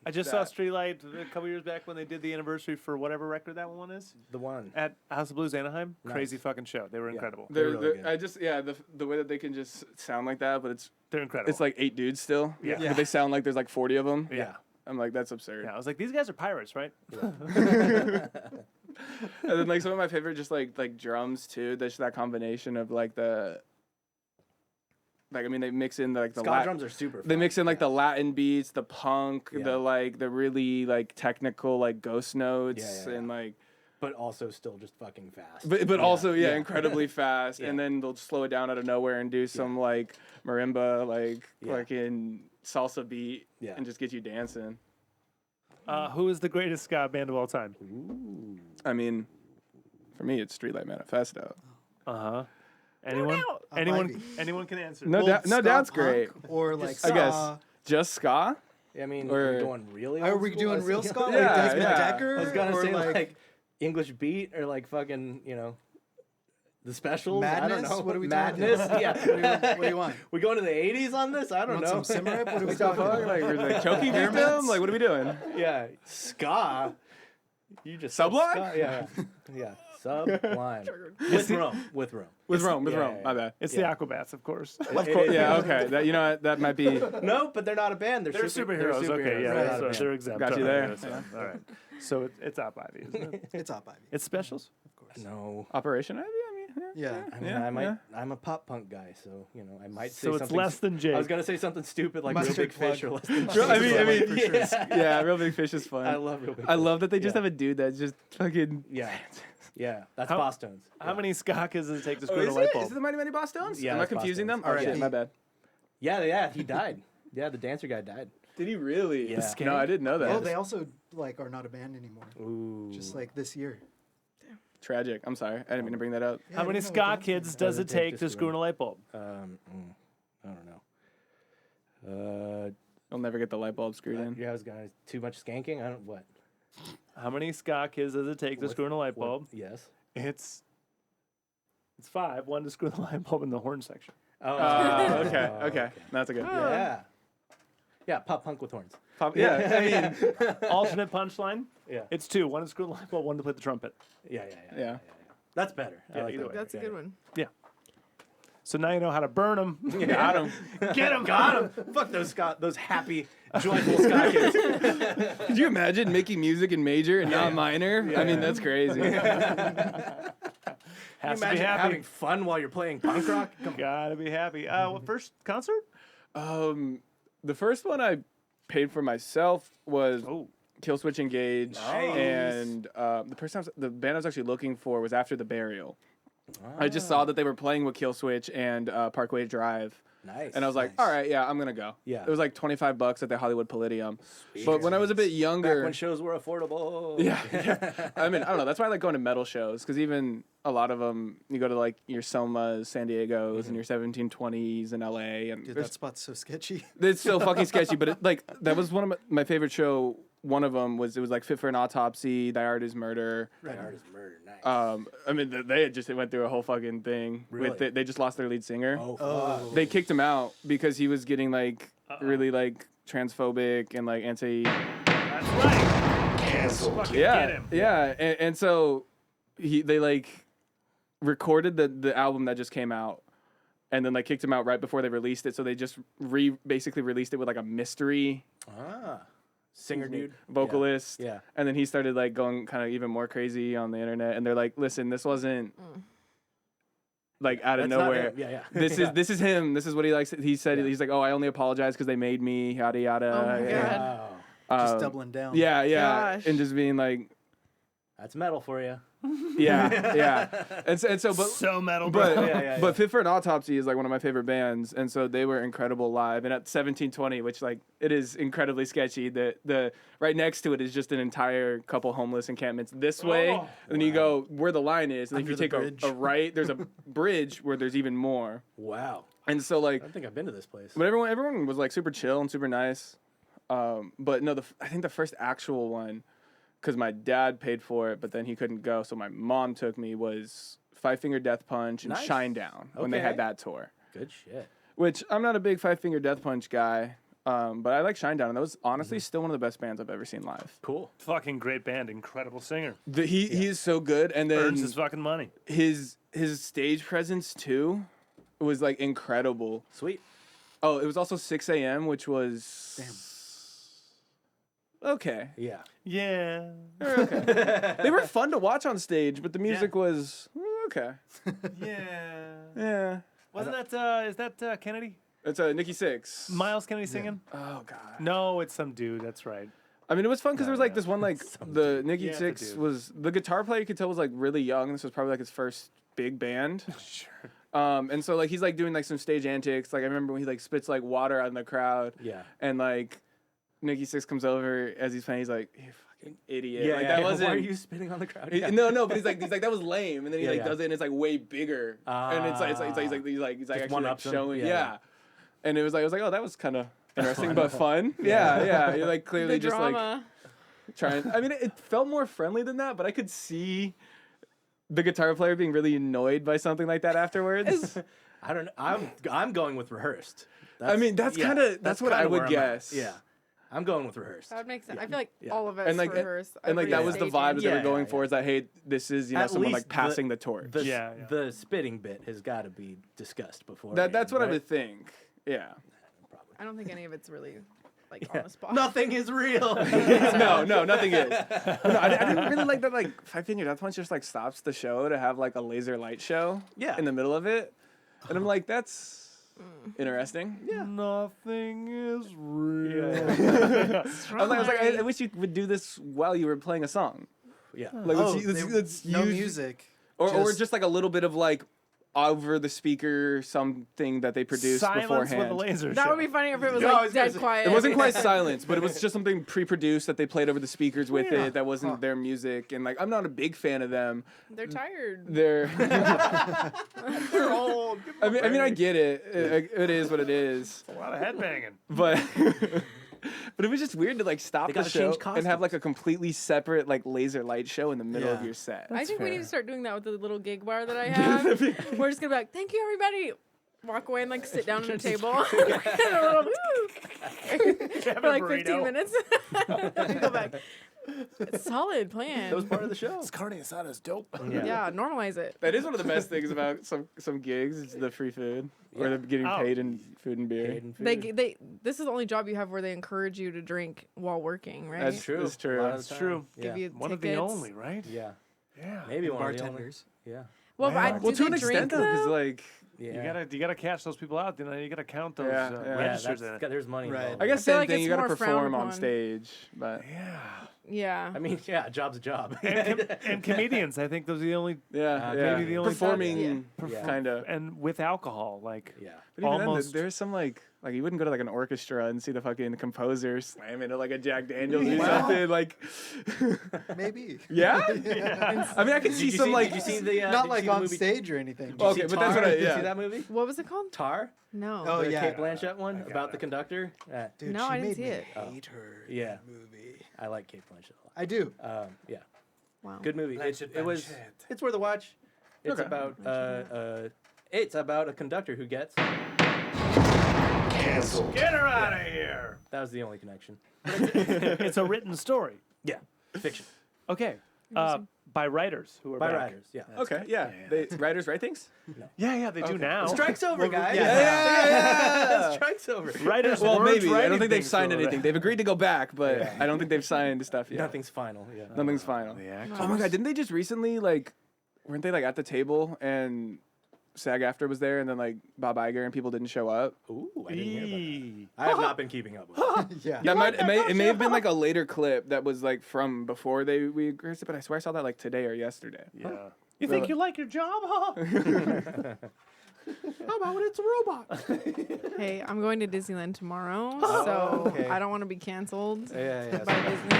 I just saw Streetlight a couple years back when they did the anniversary for whatever record that one is
The one.
at House of Blues Anaheim.
Nice.
Crazy fucking show. They were incredible.
They're really good.
I just the way that they can just sound like that, but
They're incredible.
it's like 8 dudes still.
Yeah.
But they sound like there's like 40 of them.
yeah.
I'm like, that's absurd.
Yeah. I was like, these guys are pirates, right?
And then like some of my favorite just like drums too. There's that combination of like the like I mean they mix in like the
Ska drums are super fun.
they mix in like the Latin beats, the punk,
Yeah.
the like the really like technical like ghost notes
Yeah.
and like
But also still just fucking fast.
but also
yeah.
incredibly fast
Yeah.
and then they'll slow it down out of nowhere and do some like marimba like
Yeah.
fucking salsa beat
Yeah.
and just get you dancing.
Who is the greatest ska band of all time?
I mean, for me it's Streetlight Manifesto.
Anyone?
doubt.
Anyone can answer.
No
Old
doubt, no
ska
doubt's
punk
great.
Or like
I guess
ska.
just ska.
I mean,
Or-
are we going really
Are
old
we
school?
doing
I was
real
thinking-
ska? Like
Yeah,
Desmond
yeah.
Decker?
I was gonna
or
say like English beat or like fucking, The specials?
Madness?
I don't know.
What are we
Madness?
talking
Yeah.
What do you want?
We going to the 80s on this? I don't
Want
know.
some Simrip? What are we
Stop
talking
fucking,
about?
like, we're like choking victim? Like, what are we doing?
Yeah. Ska. You just
Sublime?
said ska. Yeah. Yeah. Sublime.
It's the-
Rome. With Rome.
With Rome,
yeah,
Rome.
yeah,
My bad.
It's
Yeah.
the Aquabats, of course.
Of course, yeah, okay. That, you know what? That might be.
No, but they're not a band. They're
Superheroes. Okay, yeah,
Right.
so they're exempt.
Got you
All right,
there.
yeah, so- all right. So it's Op Ivy, isn't it?
It's Op Ivy,
It's specials.
of course.
No.
Operation Ivy? I mean,
Yeah.
I mean,
Yeah,
I might.
yeah.
I'm a pop punk guy, so I might say
So it's
something.
less than Jake.
I was gonna say something stupid like Real
Mustard
Big Fish
plug.
or less than.
I mean,
For sure.
yeah, Real Big Fish is fun.
I love Real Big.
I love that they just
Yeah.
have a dude that's just fucking.
Yeah. Yeah. That's
How-
Boss Tones.
How many ska kids does it take to
Oh,
screw in a
is
light
it?
bulb?
Is it the Mighty Mighty Boss Stones?
Yeah,
Am I
it's Boss
confusing them?
Stones.
Oh, shit,
R.I.P.
my bad.
Yeah. He died. Yeah, the dancer guy died.
Did he really?
Yeah. The
No, I didn't know that.
Oh, they also like are not a band anymore.
Ooh.
Just like this year.
Tragic. I'm sorry. I didn't mean to bring that up.
Yeah,
How
I
many
didn't know
ska
what
kids
bands
does
Does
it
it take
take
to
to screw in a light bulb?
I don't know.
You'll never get the light bulb screwed in.
Yeah, I was gonna too much skanking. I don't what.
How many ska kids does it take to
What-
screw in a light
what-
bulb?
Yes.
It's 5. 1 to screw in the light bulb in the horn section.
Oh.
Okay. That's a good.
Yeah. Yeah, pop punk with horns.
Yeah, I mean,
Alternate punchline.
Yeah.
It's 2. 1 to screw in the light bulb. 1 to play the trumpet.
Yeah. That's better. I
Yeah,
like
either
that
way.
That's a
better.
good one.
So now you know how to burn them.
got him.
Get them,
Got him. Fuck those happy, joyful ska kids.
Could you imagine making music in major and not minor? I mean, that's crazy.
Has to be
Imagine
happy.
having fun while you're playing punk rock. Come on.
Gotta be happy. What first concert?
The first one I paid for myself was
Oh,
Kill Switch Engage,
Nice.
and the band I was actually looking for was After the Burial. I just saw that they were playing with Kill Switch and Parkway Drive.
Nice.
And I was like,
Nice.
all right, yeah, I'm going to go.
Yeah.
It was like $25 at the Hollywood Palladium. But when I was a bit
Back
younger.
when shows were affordable.
Yeah. I mean, I don't know. That's why I like going to metal shows, because even a lot of them, you go to like your Somas, San Diego's, and your 1720s in LA. And
Dude,
there's-
that spot's so sketchy.
it's so fucking sketchy, but that was one of my favorite show. One of them was like Fit for an Autopsy, Die Hard is Murder.
Right. Artist murder. Nice.
I mean, they had just went through a whole fucking thing.
Really?
They just lost their lead singer.
Oh,
Oh.
They kicked him out because he was getting like really like transphobic and like anti.
that's right. Fucking
Yeah,
get him.
yeah, and so they like recorded the album that just came out. And then like kicked him out right before they released it, so they just basically released it with like a mystery
Singer dude.
vocalist.
Yeah.
And then he started like going kind of even more crazy on the internet, and they're like, "Listen, this wasn't like out of
That's not
nowhere.
him. Yeah.
This is him. This is what he likes." He said he's like, "Oh, I only apologize because they made me yada yada."
Oh my
and,
God.
Just
um,
doubling down.
Yeah,
Gosh.
and just being like,
That's metal for you.
yeah. And so,
So metal, bro.
but but Fit for an Autopsy is like one of my favorite bands, and so they were incredible live. And at 1720, which like it is incredibly sketchy. The right next to it is just an entire couple homeless encampments this way, and then you go where the line is, and then if you
Under
take
the
a
bridge.
right, there's a bridge where there's even more.
Wow.
And so like,
I don't think I've been to this place.
but everyone was like super chill and super nice. But no, I think the first actual one, because my dad paid for it, but then he couldn't go, so my mom took me, was Five Finger Death Punch and
Nice.
Shinedown when they
Okay.
had that tour.
Good shit.
Which I'm not a big Five Finger Death Punch guy, but I like Shinedown, and that was honestly still one of the best bands I've ever seen live.
Cool.
Fucking great band. Incredible singer.
He is so good, and then
Earns his fucking money.
his stage presence too was like incredible.
Sweet.
Oh, it was also 6 a.m., which was okay.
Yeah.
Yeah.
They were fun to watch on stage, but the music was okay.
Yeah.
Yeah,
Wasn't that, is that Kennedy?
it's Nikki Sixx.
Miles Kennedy singing?
Oh god.
No, it's some dude. That's right.
I mean, it was fun because there was like this one like the Nikki
Yeah, it's a
Sixx
dude.
was the guitar player you could tell was like really young. This was probably like his first big band.
Sure.
And so like he's like doing like some stage antics. Like I remember when he like spits like water out in the crowd,
Yeah.
and like Nikki Sixx comes over as he's playing. He's like, "You fucking idiot!" like
yeah.
that wasn't.
Why are you spitting on the crowd?
He-
Yeah.
No, but he's like that was lame, and then he
Yeah,
like
yeah.
does it, and it's like way bigger, and it's like he's
Just
actually like
one-ups him?
showing,
Yeah,
yeah.
yeah.
And it was like I was like, oh, that was kind of interesting but fun, yeah. You're like clearly
The
just like
drama.
trying. I mean, it felt more friendly than that, but I could see the guitar player being really annoyed by something like that afterwards.
I don't know. I'm going with rehearsed.
I mean, that's
yeah,
kinda that's what I
kinda
would
where I'm at.
guess.
Yeah, I'm going with rehearsed.
That would make sense. I feel like
Yeah.
all of us
And like
rehearsed.
and like
every
that was the
staging.
vibe that they
Yeah,
were going
yeah,
for.
yeah.
Is that hey, this is
At
someone like
least
passing the torch.
The spitting bit has got to be discussed before.
That's what I would think. Yeah.
I don't think any of it's really like on the spot.
Nothing is real.
no, nothing is. But no, I didn't really like that. Like Five Finger Death Punch just like stops the show to have like a laser light show.
Yeah.
In the middle of it, and I'm like, that's interesting.
Yeah.
Nothing is real.
I was like, I wish you would do this while you were playing a song.
Yeah.
Like, let's
no
use,
music.
or just like a little bit of like over the speaker something that they produced
Silence
beforehand.
with a laser
That
show.
would be funny if it was
No, I
like
was gonna
dead
say-
quiet.
It wasn't quite silence, but it was just something pre-produced that they played over the speakers with
Yeah.
it. That wasn't their music, and like I'm not a big fan of them.
They're tired.
They're
They're old.
I mean, I get it. It is what it is.
A lot of headbanging.
But but it was just weird to like stop
They
the
gotta
show
change
and have like
costumes.
a completely separate like laser light show in the middle of
Yeah.
your set.
I think we need
fair.
to start doing that with the little gig bar that I have. We're just gonna be like, thank you, everybody. Walk away and like sit down at a table. And a little for like 15
burrito.
minutes. And go back. It's solid plan.
That was part of the show.
This carne asada is dope.
Yeah, normalize it.
That is one of the best things about some gigs. It's the free food or the getting
Oh.
paid in food and beer.
Paid and food.
They this is the only job you have where they encourage you to drink while working, right?
That's
true.
It's true.
A lot of
It's
the
true.
time. Yeah.
Give you
One of
tickets.
the only, right?
yeah.
Yeah.
Maybe one of the only.
Bartenders.
Yeah.
Well,
Wow.
but
Well,
do
to
they
an
drink
extent though, because
though?
like
Yeah.
You gotta catch those people out. You gotta count those
Yeah, yeah.
Yeah,
registers
that's,
in it.
there's money.
Right.
involved.
I guess
I feel
same
like
thing.
it's
You got to
more frowned
perform on
upon.
stage, but
Yeah.
Yeah.
I mean, yeah, a job's a job.
And comedians, I think those are the only,
yeah,
maybe the only
performing
Yeah.
kind of.
and with alcohol, like
yeah.
But even
almost.
then, there's some like you wouldn't go to like an orchestra and see the fucking composer slam into like a Jack Daniels or something like.
Maybe.
Yeah.
Yeah.
I mean, I could see some like.
Did you see the?
Not
did you
like
see the
on
movie?
stage or anything.
Did you
Okay,
see
but that's
Tar?
what I-
Did you
yeah.
see that movie?
What was it called?
Tar.
No.
Oh,
The
yeah.
Kate Blanchett one about the conductor.
Dude,
No,
she
I didn't
made
see
me
it.
hate her.
Yeah.
In the movie.
I like Kate Blanchett a
I do.
lot. Yeah.
Wow.
Good movie. It was.
Blanchett.
It's worth a watch. It's
Okay.
about it's about a conductor who gets.
Cancelled.
get her out of here.
That was the only connection.
It's a written story.
Yeah. Fiction.
Okay. By writers who are
By
back.
writers. Yeah.
Okay, yeah. They writers write things.
Yeah, they do now.
Strike's over, guys.
Yeah.
Strike's over.
Writers.
Well,
weren't
maybe. I
writing
don't think they've
things
signed
for
anything. They've agreed to go back, but
Yeah.
I don't think they've signed stuff yet.
Nothing's final. Yeah.
Nothing's final.
The actors.
Oh my god, didn't they just recently like weren't they like at the table and SAG-AFTRA was there and then like Bob Iger and people didn't show up?
Ooh, I didn't hear about that.
Eee.
I have not been keeping up with it.
Yeah.
That might it may have been like a later clip that was like from before we rehearsed it, but I swear I saw that like today or yesterday.
Yeah. You think you like your job, huh?
How about when it's a robot?
Hey, I'm going to Disneyland tomorrow,
Oh,
so
okay.
I don't want to be canceled
Yeah.
by Disney.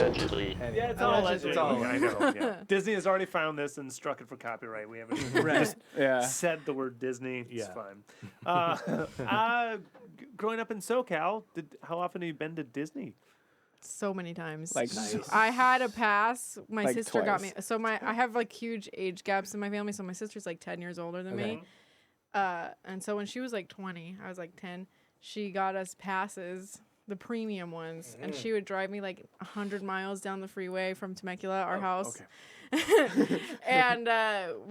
Allegedly.
Yeah, it's all
Allegedly.
allegedly. I know. Yeah. Disney has already found this and struck it for copyright. We haven't just
Yeah.
said the word Disney. It's
Yeah.
fine. Growing up in SoCal, how often have you been to Disney?
So many times.
Like
I had a pass. My
Like
sister got me.
twice.
So I have like huge age gaps in my family. So my sister's like 10 years older than me. And so when she was like 20, I was like 10. She got us passes, the premium ones, and she would drive me like 100 miles down the freeway from Temecula, our house. And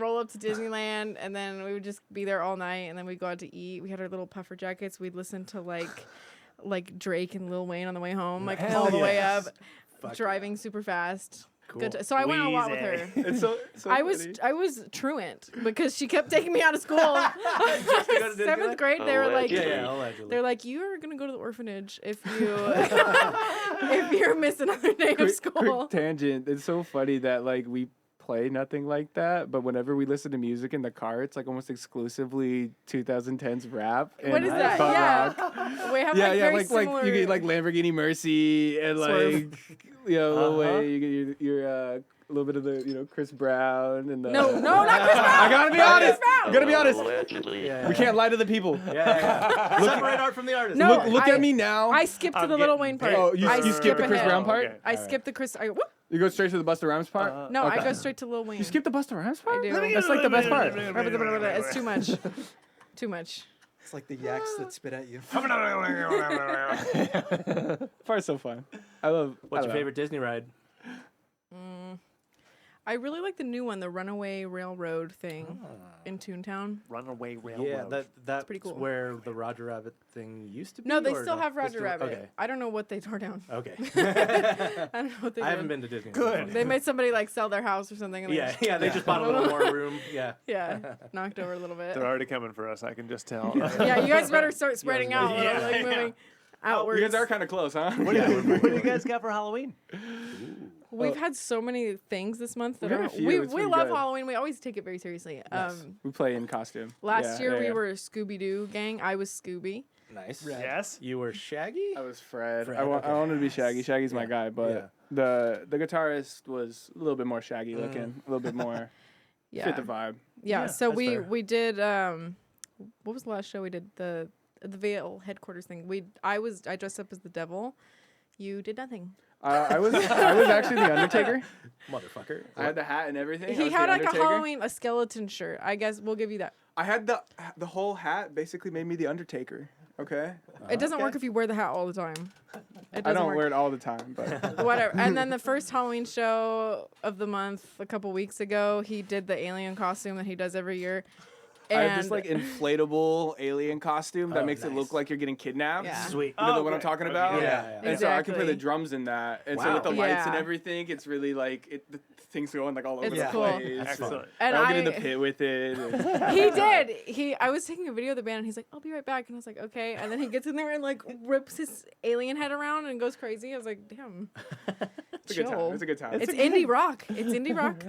roll up to Disneyland, and then we would just be there all night, and then we'd go out to eat. We had our little puffer jackets. We'd listen to like Drake and Lil Wayne on the way home, like
Hell
all the way
yes.
up, driving super fast.
Cool.
Good. So I went a lot with her.
Wheezy.
It's so
I was truant because she kept taking me out of school. Seventh grade, they were like,
Allegedly.
they're like, you are gonna go to the orphanage if you if you're missing another day of school.
Quick tangent. It's so funny that like we play nothing like that, but whenever we listen to music in the car, it's like almost exclusively 2010s rap.
What
and
is that?
punk
Yeah,
rock.
we have
Yeah,
like
yeah,
very
like
similar.
you get like Lamborghini Mercy and
Swerve.
like Lil Wayne, you get your a little bit of the Chris Brown and the
no, not Chris Brown.
I gotta be honest. I gotta be honest.
Allegedly.
We can't lie to the people.
Separate art from the artist.
No,
Look
I-
at me now.
I skipped to
I'm
the Lil
getting
Wayne part.
paid.
Oh, you
I
skipped the Chris
ahead.
Brown part?
Okay.
I skipped the Chris.
You go straight to the Busta Rhymes part?
No, I
Okay.
go straight to Lil Wayne.
You skip the Busta Rhymes part?
do.
That's like the best part.
It's too much. Too much.
It's like the yaks that spit at you.
Part's so fun. I love.
What's your favorite Disney ride?
I really like the new one, the Runaway Railroad thing in Toontown.
Runaway Railroad.
Yeah, that's
pretty cool.
where the Roger Rabbit thing used to be.
No, they
or
still
no?
have
They
Roger
still-
Rabbit.
Okay.
I don't know what they tore down.
Okay.
I don't know what they
I
did.
haven't been to Disney.
Good.
They made somebody like sell their house or something. And
Yeah, yeah. They just bought a little more room. Yeah.
yeah, knocked over a little bit.
They're already coming for us. I can just tell.
Yeah, you guys better start spreading out.
Yeah,
like
yeah.
moving outwards.
You guys are kind of close, huh?
What do you guys got for Halloween?
We've had so many things this month that
We've had
are.
a few.
We
It's been
love
good.
Halloween. We always take it very seriously.
We play in costume.
Last
Yeah,
year
yeah,
we
yeah.
were a Scooby Doo gang. I was Scooby.
Nice.
Yes.
You were Shaggy.
I was Fred.
Fred,
I
okay.
wanted to be Shaggy. Shaggy's my guy, but
Yeah.
the guitarist was a little bit more Shaggy looking, a little bit more
Yeah.
fit the vibe.
Yeah. So
that's
we
fair.
we did. What was the last show we did? The Vale headquarters thing. I dressed up as the devil. You did nothing.
I was actually the Undertaker.
Motherfucker.
I had the hat and everything. I
He
was
had
the
like
Undertaker.
a skeleton shirt. I guess we'll give you that.
I had the whole hat basically made me the Undertaker. Okay.
It doesn't
Okay.
work if you wear the hat all the time. It
I
doesn't
don't
work.
wear it all the time, but
Whatever. And then the first Halloween show of the month a couple weeks ago, he did the alien costume that he does every year.
I
And
have this like inflatable alien costume that
Oh,
makes it
nice.
look like you're getting kidnapped.
Yeah.
Sweet.
You know
Oh,
what I'm
great.
talking
Okay.
about?
Yeah.
And so I can play the
Exactly.
drums in that. And so
Wow.
with the lights and
Yeah.
everything, it's really like the things going like all over
It's
the
cool.
place.
Excellent.
and
I'll
I
get in the pit with it. and-
he did. I was taking a video of the band and he's like, I'll be right back. And I was like, okay. And then he gets in there and like rips his alien head around and goes crazy. I was like, damn.
It's a good time.
Chill.
It's a good time.
It's indie rock. It's indie rock.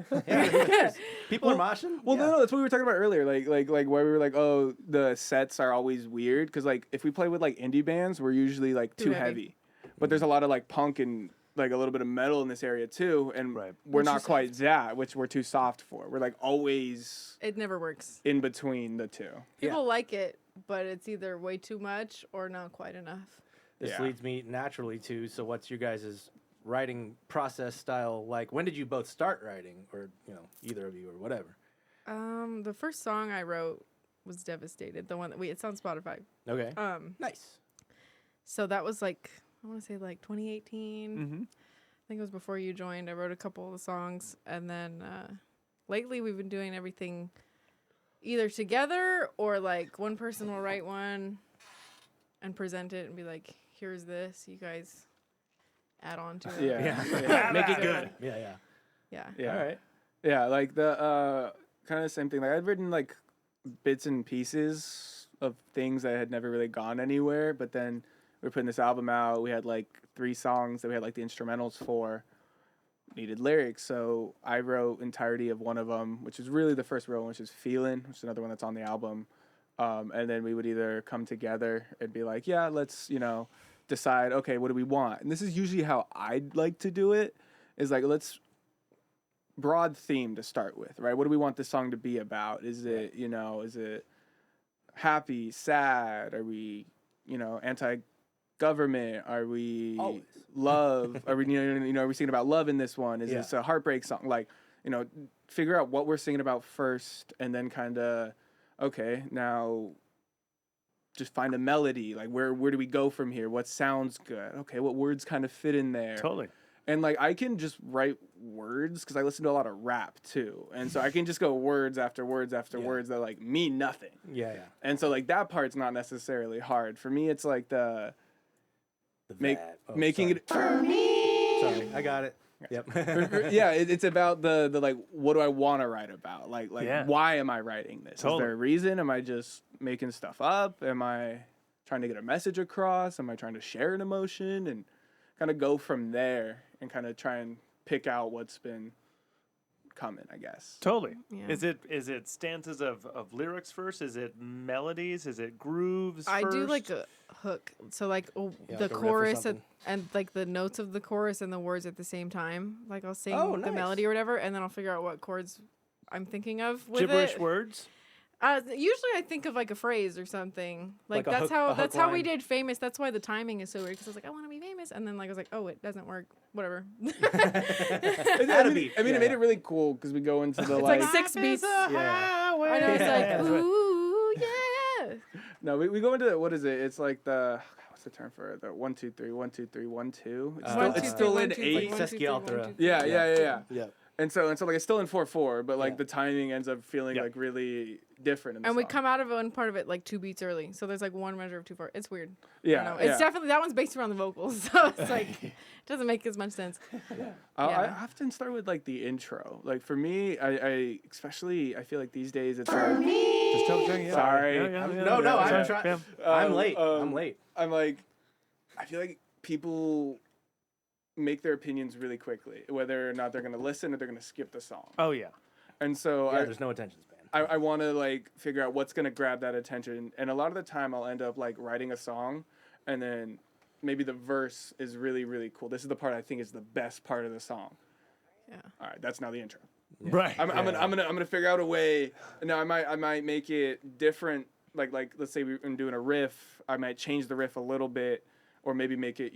People are moshing.
Well,
Yeah.
no, that's what we were talking about earlier. Like where we were like, oh, the sets are always weird because like if we play with like indie bands, we're usually like too
Too
heavy.
heavy.
But there's a lot of like punk and like a little bit of metal in this area too, and
Right.
we're
Which
not
is
quite that, which we're too soft for. We're like always
It never works.
in between the two.
People like it, but it's either way too much or not quite enough.
This
Yeah.
leads me naturally to, so what's your guys' writing process style like? When did you both start writing, or either of you, or whatever?
The first song I wrote was Devastated, the one that it's on Spotify.
Okay. Nice.
So that was like, I want to say like 2018.
Mm-hmm.
I think it was before you joined. I wrote a couple of the songs, and then lately we've been doing everything either together or like one person will write one and present it and be like, "Here's this, you guys add on to it."
Yeah.
Make it
So,
good. Yeah.
Yeah.
Yeah.
All right.
Yeah, like the kind of the same thing. Like I'd written like bits and pieces of things that had never really gone anywhere, but then we were putting this album out. We had like 3 songs that we had like the instrumentals for, needed lyrics. So I wrote entirety of one of them, which is really the first real one, which is Feelin', which is another one that's on the album. And then we would either come together and be like, yeah, let's, decide, okay, what do we want? And this is usually how I'd like to do it, is like, let's broad theme to start with, right? What do we want this song to be about? Is it, is it happy, sad? Are we, anti-government? Are we
Always.
love? Are we, are we singing about love in this one? Is
Yeah.
this a heartbreak song? Like, figure out what we're singing about first, and then kind of, okay, now just find a melody. Like, where do we go from here? What sounds good? Okay, what words kind of fit in there?
Totally.
And like I can just write words because I listen to a lot of rap too, and so I can just go words after words after
Yeah.
words that like mean nothing.
Yeah.
And so like that part's not necessarily hard for me. It's like the making it for me.
Sorry, I got it. Yep.
Yeah, it's about the like what do I want to write about? Like
Yeah.
why am I writing this?
Totally.
Is there a reason? Am I just making stuff up? Am I trying to get a message across? Am I trying to share an emotion? And kind of go from there and kind of try and pick out what's been coming, I guess.
Totally.
Yeah.
Is it stanzas of lyrics first? Is it melodies? Is it grooves
I
first?
do like a hook. So like
Yeah,
the
like a riff or
chorus
something.
and like the notes of the chorus and the words at the same time. Like I'll sing
Oh,
the
nice.
melody or whatever, and then I'll figure out what chords I'm thinking of with
gibberish
it.
words.
Usually I think of like a phrase or something. Like,
Like a
that's
hook- a
that's
hook
how we
line.
did famous. That's why the timing is so weird. Because I was like, I want to be famous, and then like I was like, oh, it doesn't work. Whatever.
Add a beat.
I mean,
Yeah,
it made
yeah.
it really cool because we go into the
It's
like.
like 6 beats.
Yeah.
I know. It's
Yeah.
like, ooh, yeah.
No, we go into what is it? It's like the what's the term for it? The 1 2 3 1 2 3 1 2. It's still,
One,
it's
two,
still
three,
in
1, 2,
8.
three, 1, 2, 3, 1, 2,
Sesquialtera.
3.
Yeah.
Yeah.
And so like it's still in 4/4, but like
Yeah.
the timing ends up feeling
Yeah.
like really different. In the
And we
song.
come out of one part of it like 2 beats early, so there's like one measure of 2/4. It's weird. I
Yeah,
don't know.
yeah.
It's definitely that one's based around the vocals, so it's like it doesn't make as much sense.
I
Yeah.
often start with like the intro. Like for me, I especially I feel like these days it's like
Just tell Jay, yeah.
Sorry.
Yeah, yeah, yeah,
No, no,
yeah,
I'm
yeah,
trying.
yeah.
I'm late.
um,
I'm late.
I'm like I feel like people make their opinions really quickly, whether or not they're gonna listen or they're gonna skip the song.
Oh yeah.
And so
Yeah, there's no attention span.
I want to like figure out what's gonna grab that attention, and a lot of the time I'll end up like writing a song, and then maybe the verse is really really cool. This is the part I think is the best part of the song.
Yeah.
All right, that's now the intro.
Right.
I'm gonna figure out a way. Now I might make it different. Like let's say I'm doing a riff, I might change the riff a little bit, or maybe make it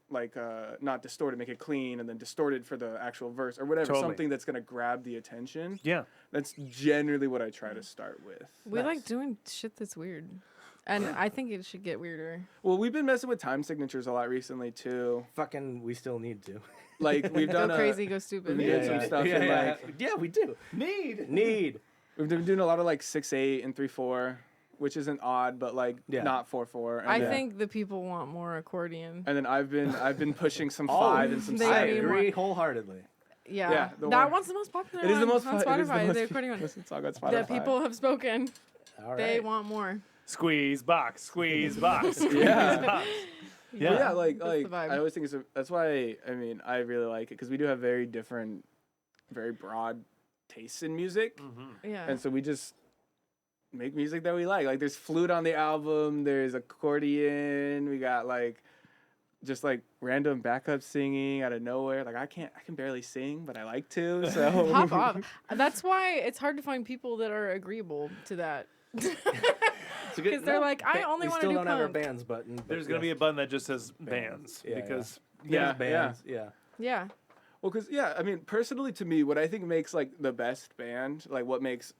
like not distorted, make it clean, and then distorted for the actual verse or whatever.
Totally.
Something that's gonna grab the attention.
Yeah.
That's generally what I try to start with.
We like doing shit that's weird, and I think it should get weirder.
Well, we've been messing with time signatures a lot recently too.
Fucking, we still need to.
Like we've
Go
done
crazy, go stupid.
we did some stuff in,
yeah, we do. Need.
we've been doing a lot of like 6/8 and 3/4, which isn't odd, but like
Yeah.
not 4/4. And
I
then-
think the people want more accordion.
And then I've been pushing some
Oh,
5 and some
They
I
need
7.
more.
agree wholeheartedly.
Yeah,
Yeah, the
that
one-
one's the most popular.
It is the
one
most
on
it is the
Spotify.
most
The accordion one.
listened song on Spotify.
The people have spoken.
All right.
They want more.
Squeeze box. Squeeze box. Squeeze
Yeah.
box.
But
Yeah.
yeah, like
That's the vibe.
I always think that's why I mean I really like it because we do have very different, very broad tastes in music,
Yeah.
and so we just make music that we like. Like there's flute on the album, there's accordion, we got like just like random backup singing out of nowhere. Like I can barely sing, but I like to. So
Pop off. That's why it's hard to find people that are agreeable to that.
It's a good-
'Cause they're like, I
ba-
only
we
wanna
still
do
don't have our
punk.
bands button. but
There's gonna
yes.
be a button that just says bands
Yeah,
because
yeah,
bands. Yeah.
Yeah.
Well, because yeah, I mean, personally, to me, what I think makes like the best band, like what makes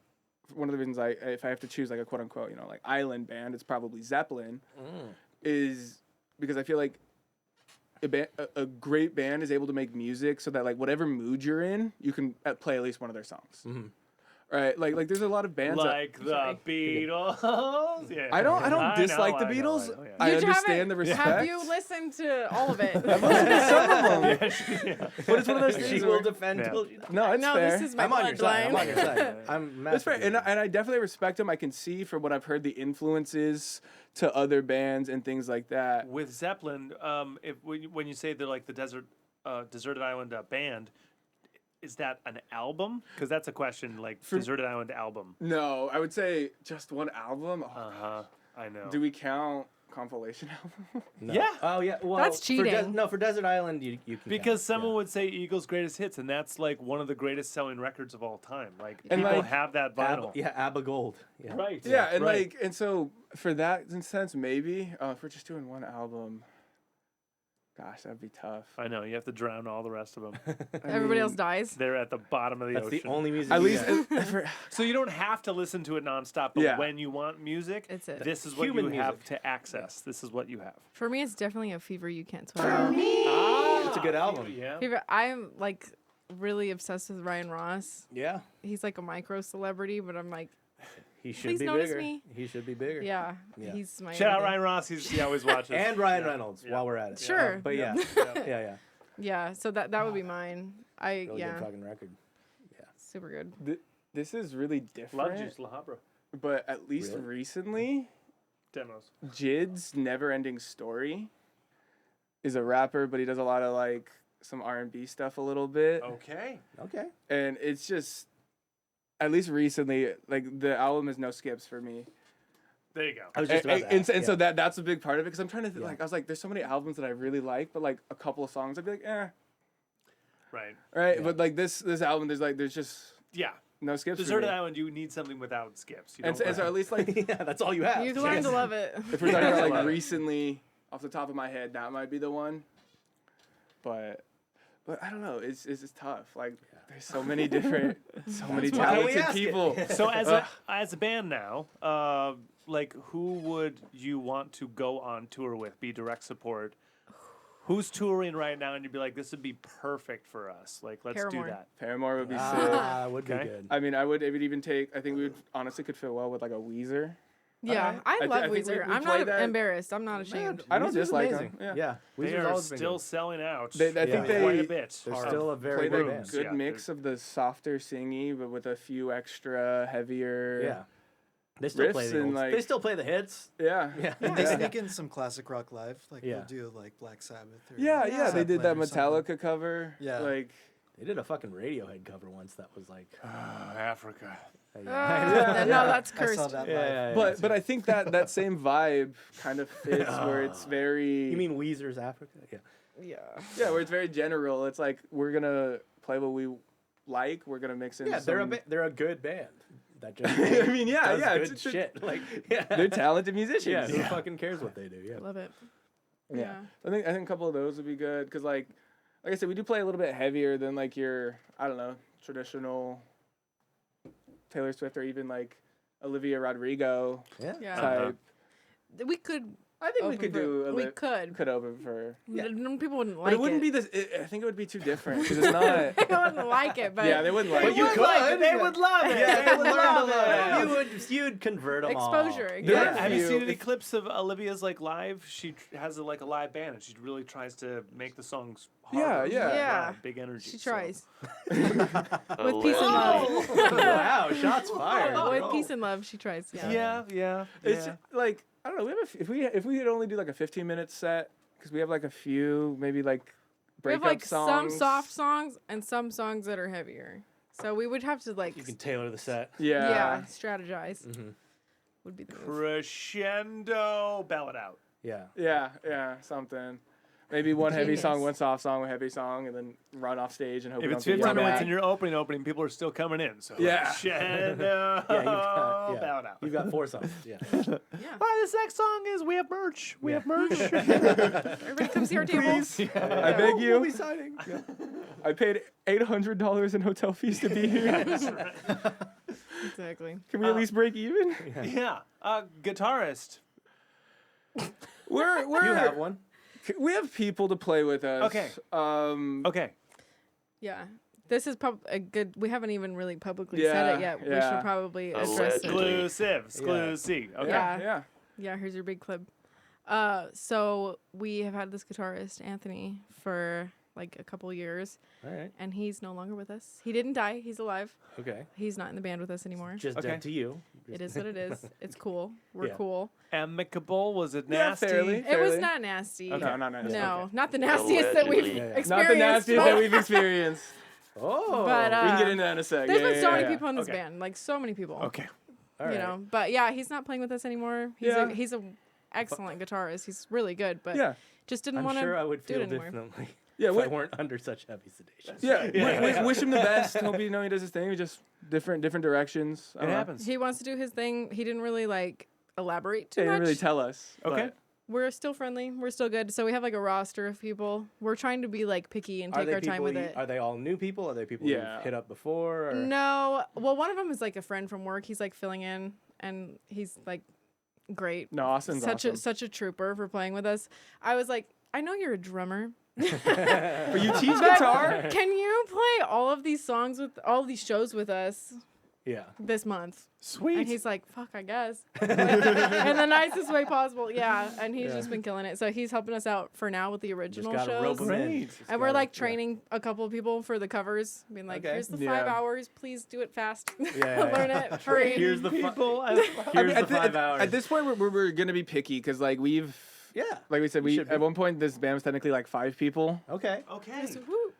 one of the reasons if I have to choose like a quote unquote, like island band, it's probably Zeppelin, is because I feel like a great band is able to make music so that like whatever mood you're in, you can play at least one of their songs. Right? Like there's a lot of bands.
like the Beatles. Yeah.
I don't dislike the
I know,
Beatles.
I know, yeah.
I
You
understand the
haven't-
respect.
Have you listened to all of it?
Some of them.
Yeah.
But it's one of those things.
She
where-
will defend
Yeah.
till she dies.
No, it's
no,
fair.
this is my
I'm on your side. I'm on your
bloodline.
side. I'm
That's fair,
massively.
and I definitely respect them. I can see from what I've heard the influences to other bands and things like that.
With Zeppelin, when you say they're like the deserted island band, is that an album? Because that's a question. Like deserted island album.
No, I would say just one album. Oh,
I know.
do we count compilation album?
No.
Yeah.
Oh yeah. Well,
That's
For
cheating.
no, for Desert Island, you can.
Because
count,
someone would say Eagles' greatest hits, and that's like one of the greatest selling records of all time. Like
And,
people
like,
have that
yeah.
vinyl.
Abba Gold. Yeah.
Right.
Yeah, and
right.
and so for that sense, maybe if we're just doing one album, gosh, that'd be tough.
I know you have to drown all the rest of them.
Everybody else dies.
They're at the bottom of the
That's
ocean.
the only music.
At
you
least,
get.
So you don't have to listen to it nonstop, but
Yeah.
when you want music,
It's it.
this is what you
Human
have
music.
to access. This is what you have.
For me, it's definitely a fever you can't swallow.
It's a good album.
Yeah.
Fever. I'm like really obsessed with Ryan Ross.
Yeah.
He's like a micro celebrity, but I'm like,
He should
Please
be
notice
bigger.
me.
He should be bigger.
yeah,
Yeah.
he's my.
Shout out
everything.
Ryan Ross. He always watches.
And Ryan
Yeah.
Reynolds.
Yeah.
While we're at it.
Sure.
But yeah.
Yeah.
yeah.
Yeah, so that would be mine.
Really
Yeah,
good fucking record.
super good.
this is really
Love
different.
Juice La Habra.
But at least
Really?
recently,
Demos.
Jid's Never Ending Story is a rapper, but he does a lot of like some R&B stuff a little bit.
Okay.
Okay.
And it's just, at least recently, like the album is no skips for me.
There you go.
I was just about to
And,
ask,
and so
yeah.
that's a big part of it because I'm trying to
Yeah.
like I was like, there's so many albums that I really like, but like a couple of songs I'd be like,
Right.
right.
Yeah.
But like this album, there's just
Yeah.
No skips. for
Deserted
me.
Island, you need something without skips. You
And
don't
so at least like
Yeah, that's all you have.
You learn to love it.
if we're talking about
Love
like
it.
recently, off the top of my head, that might be the one. But I don't know. It's just tough. Like there's so many different, so many
why we
talented
ask it.
people.
So as a band now, like who would you want to go on tour with? Be direct support. Who's touring right now, and you'd be like, this would be perfect for us. Like, let's
Paramore.
do that.
Paramore would be sick.
Ah, would be
Okay.
good.
I mean, it would even take. I think we would honestly could fit well with like a Weezer.
Yeah, I
I
love
think we
Weezer. I'm
played
not
that-
embarrassed. I'm not ashamed.
I don't
Weezer's
dislike
amazing.
them.
Yeah,
They
Weezer's
are
always been
still
good.
selling out.
I think
Yeah.
quite a
they
bit.
They're
Hard.
still a very
play
good
that
band.
good
Yeah,
mix of the softer singy, but with a few extra heavier.
Yeah, they still play
riffs
the
and,
old,
like-
They still play the hits.
Yeah.
Yeah,
And they
Yeah.
sneak in some classic rock live, like
Yeah.
they'll do like Black Sabbath. Or
Yeah,
Yeah.
they did that
Zeppelin or something.
Metallica cover.
Yeah.
Like,
They did a fucking Radiohead cover once that was like.
Africa.
No, that's
I
cursed.
saw that
Yeah,
live.
but I think that same vibe kind of fits where it's very.
You mean Weezer's Africa? Yeah.
Yeah.
Yeah, where it's very general. It's like we're gonna play what we like. We're gonna mix in.
Yeah,
some...
they're a good band. That just
I mean, yeah,
does
yeah,
good
it's
shit. Like, yeah,
they're talented musicians.
yeah, who fucking cares what they do? Yeah.
Love it.
Yeah. I think a couple of those would be good because like I said, we do play a little bit heavier than like your I don't know traditional Taylor Swift or even like Olivia Rodrigo
Yeah.
Yeah.
type.
We could.
I think we
open
could
for-
do a
We
lit-
could.
could open for.
People wouldn't like
But it wouldn't be this. I think it would be too different because it's not.
They wouldn't like it, but
Yeah, they wouldn't like
But
it.
you
would
could.
like it.
They would love it.
Yeah,
They would love
it.
it.
You'd convert them all.
exposure.
There
Yeah,
are
have you
few-
seen any clips of Olivia's like live? She has like a live band, and she really tries to make the songs harder.
Yeah.
Yeah.
Big energy.
She
so-
tries. With peace and love.
Wow, shots fired.
With peace and love, she tries. Yeah.
Yeah.
It's like I don't know. We have if we could only do like a 15-minute set because we have like a few maybe like
We have
breakup
like
songs.
some soft songs and some songs that are heavier. So we would have to like
You can tailor the set.
yeah, strategize. Would be the move.
Crescendo, ballad out.
Yeah.
Yeah, something. Maybe one heavy song,
Genius.
one soft song, one heavy song, and then run off stage and hope
If
we
it's
don't
15
get yelled
minutes
at.
and you're opening, people are still coming in. So
Yeah.
crescendo,
Yeah, you've got,
ballad out.
You've got 4 songs. Yeah.
Yeah.
Well, this next song is We Have Merch. We have merch.
Everybody come see our tables.
I beg you.
We'll be signing. Yeah.
I paid $800 in hotel fees to be here.
Exactly.
Can we at least break even?
Yeah. Guitarist.
We're
You have one.
we have people to play with us.
Okay. Okay.
Yeah. This is a good. We haven't even really publicly said it
Yeah,
yet. We
yeah.
should probably address it.
Allegedly.
Exclusive. Okay.
Yeah. Yeah, here's your big clip. So we have had this guitarist, Anthony, for like a couple years,
All right.
and he's no longer with us. He didn't die. He's alive.
Okay.
He's not in the band with us anymore.
Just
Okay.
dead to you.
It is what it is. It's cool. We're
Yeah.
cool.
Amicable. Was it
Yeah,
nasty?
fairly.
It was not nasty.
Okay.
No, not nasty.
No, not the nastiest that we've
Allegedly.
Yeah, yeah.
experienced.
Not the nastiest that we've experienced.
Oh.
But,
We can get into that in a sec.
There's
Yeah,
been
yeah,
so
yeah,
many
yeah.
people in this
Okay.
band, like so many people.
Okay.
All right.
You know, but yeah, he's not playing with us anymore.
Yeah.
He's a excellent guitarist. He's really good, but
Yeah.
just didn't
I'm
want to
sure I would
do
feel
it anymore.
differently
Yeah,
if
we-
I weren't under such heavy sedation.
Yeah, wish him the best. Hope he does his thing. We just different directions. I
It
don't know.
happens.
He wants to do his thing. He didn't really like elaborate too
They
much.
didn't really tell us.
Okay.
but-
We're still friendly. We're still good. So we have like a roster of people. We're trying to be like picky and take our time with it.
Are they all new people? Are they people
Yeah.
you've hit up before? Or?
No, well, one of them is like a friend from work. He's like filling in, and he's like great.
No, Austin's awesome.
Such a trooper for playing with us. I was like, I know you're a drummer.
But you teach
But
guitar?
can you play all of these songs with all these shows with us
Yeah.
this month?
Sweet.
And he's like, fuck, I guess. In the nicest way possible. Yeah. And he's just been killing it. So he's helping us out for now with the
Just
original
gotta rope
shows.
'em in.
Great.
Just
And we're
gotta-
like training a couple of people for the covers, being like,
Okay.
here's the
Yeah.
5 hours. Please do it fast.
Yeah.
Learn it. Hurry.
Here's the
people.
Here's
I mean,
the 5 hours.
At this point, we're gonna be picky because like we've
yeah.
like we said
We
we
should be.
at one point this band was technically like 5 people.
Okay.
Okay.
So, woo.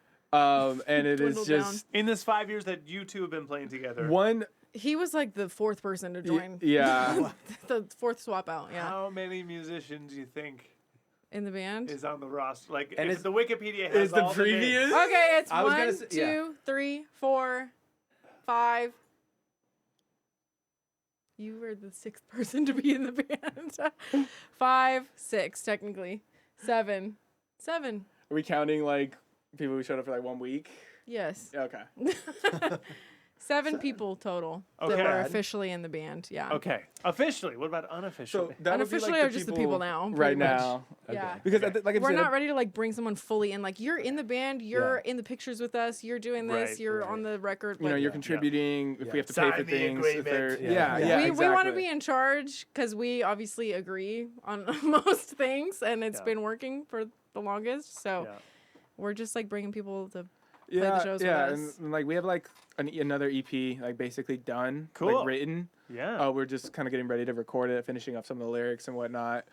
And it is
Dwindled
just
In this 5 years that you two have been playing together,
one.
He was like the 4th person to join.
Yeah.
The 4th swap out. Yeah.
how many musicians do you think
In the band.
is on the roster? Like,
And
if
is-
the Wikipedia has
Is the
all
previous?
names.
Okay, it's
I was gonna
1,
say- yeah.
2, 3, 4, 5, You were the 6th person to be in the band. 5, 6, technically. 7.
Are we counting like people who showed up for like 1 week?
Yes.
Okay.
7 people total
Okay.
that were officially in the band. Yeah.
Okay. Officially. What about unofficially?
So that would be,
Unofficially
like,
are just the people now.
right
pretty much.
now.
Yeah.
Because
Okay.
like I
We're
said,
not ready to like bring someone fully in. Like you're in the band, you're
Yeah.
in the pictures with us, you're doing this,
Right,
you're
right.
on the record.
you know,
like,
you're contributing. If we have to pay
Sign
for
the
things, if they're,
agreement.
yeah,
Yeah.
yeah,
we
exactly.
want to be in charge because we obviously agree on most things, and it's
Yeah.
been working for the longest. So
Yeah.
we're just like bringing people to
yeah,
the shows with
yeah,
us.
and like we have like another EP like basically done,
Cool.
like written.
Yeah.
We're just kind of getting ready to record it, finishing up some of the lyrics and whatnot.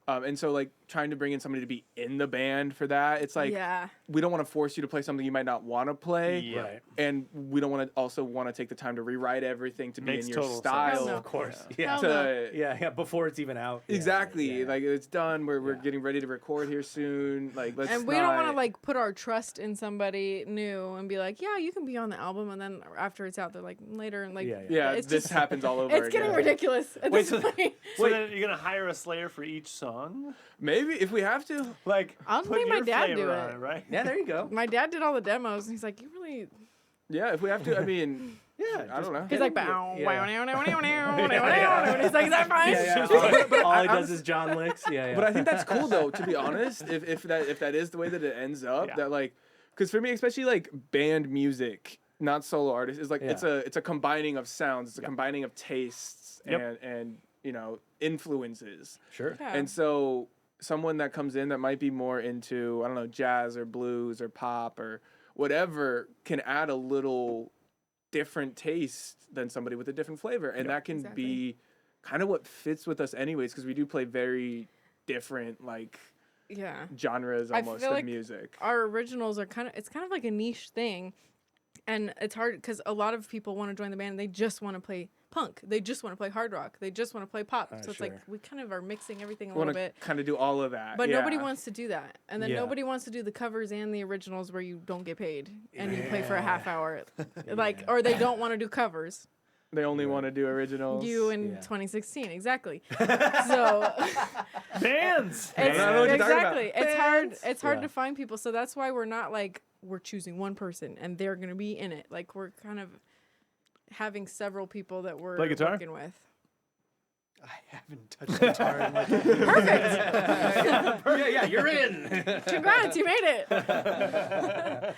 And so like trying to bring in somebody to be in the band for that, it's like
yeah.
we don't want to force you to play something you might not want to play,
Yeah.
Right.
and we don't want to take the time to rewrite everything to
Makes
be in your
total sense.
style.
Hell no.
Of course.
Hell
Yeah.
no.
To-
Yeah. Before it's even out. Yeah,
Exactly.
yeah.
Like it's done. We're
Yeah.
getting ready to record here soon. Like let's
And we don't want to
not-
like put our trust in somebody new and be like, yeah, you can be on the album, and then after it's out, they're like later and like,
Yeah,
Yeah,
it's
this
just-
happens all over
it's
again.
getting ridiculous at
Wait,
this
so-
point.
So then you're gonna hire a Slayer for each song?
Maybe if we have to.
Like,
I'll
put
make my
your
dad
flavor
do
on
it.
right?
Yeah, there you go.
My dad did all the demos, and he's like, you really.
Yeah, if we have to. I mean,
Yeah,
I don't know.
He's like,
Yeah.
bow,
Yeah.
wow, now, now, now, now, now, now, and he's like, is that fine?
Yeah,
But
all he
I-
does is John licks. Yeah, yeah.
But I think that's cool though. To be honest, if that is the way that it ends up,
Yeah.
that like, because for me, especially like band music, not solo artists, is like
Yeah.
it's a combining of sounds, it's a combining of tastes
Yep.
and you know influences.
Sure.
Yeah.
And so someone that comes in that might be more into, I don't know, jazz or blues or pop or whatever can add a little different taste than somebody with a different flavor. And that can
Exactly.
be kind of what fits with us anyways, because we do play very different like
Yeah.
genres
I
almost
feel
of
like
music.
Our originals are it's kind of like a niche thing. And it's hard because a lot of people want to join the band and they just want to play punk. They just want to play hard rock. They just want to play pop. So it's like
sure.
we kind of are mixing everything a
We want
little
to
bit.
kind of do all of that.
But nobody
yeah.
wants to do that. And then
Yeah.
nobody wants to do the covers and the originals where you don't get paid and you play for a half hour. Like, or they don't want to do covers.
They only want to do originals.
You in
Yeah.
2016, exactly. So
Bands.
I don't know what you're talking about.
exactly. It's hard. It's hard
Yeah.
to find people. So that's why we're not like we're choosing one person and they're gonna be in it. Like we're kind of having several people that we're
Play guitar?
working with.
I haven't touched guitar in like
Yeah, you're in.
Congrats, you made it.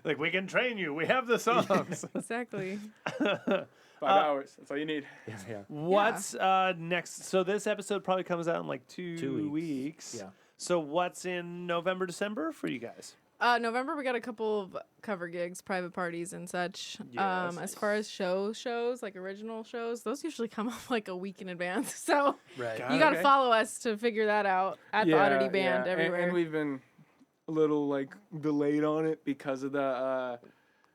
Like, we can train you. We have the songs.
Exactly.
5 hours. That's all you need.
Yeah.
What's next? So this episode probably comes out in like 2
2
weeks.
Yeah.
So what's in November, December for you guys?
November we got a couple of cover gigs, private parties and such.
Yes.
As far as shows like original shows, those usually come up like a week in advance. So
right.
Got
you got to
Okay.
follow us to figure that out at the Oddity Band everywhere.
And we've been a little like delayed on it because of the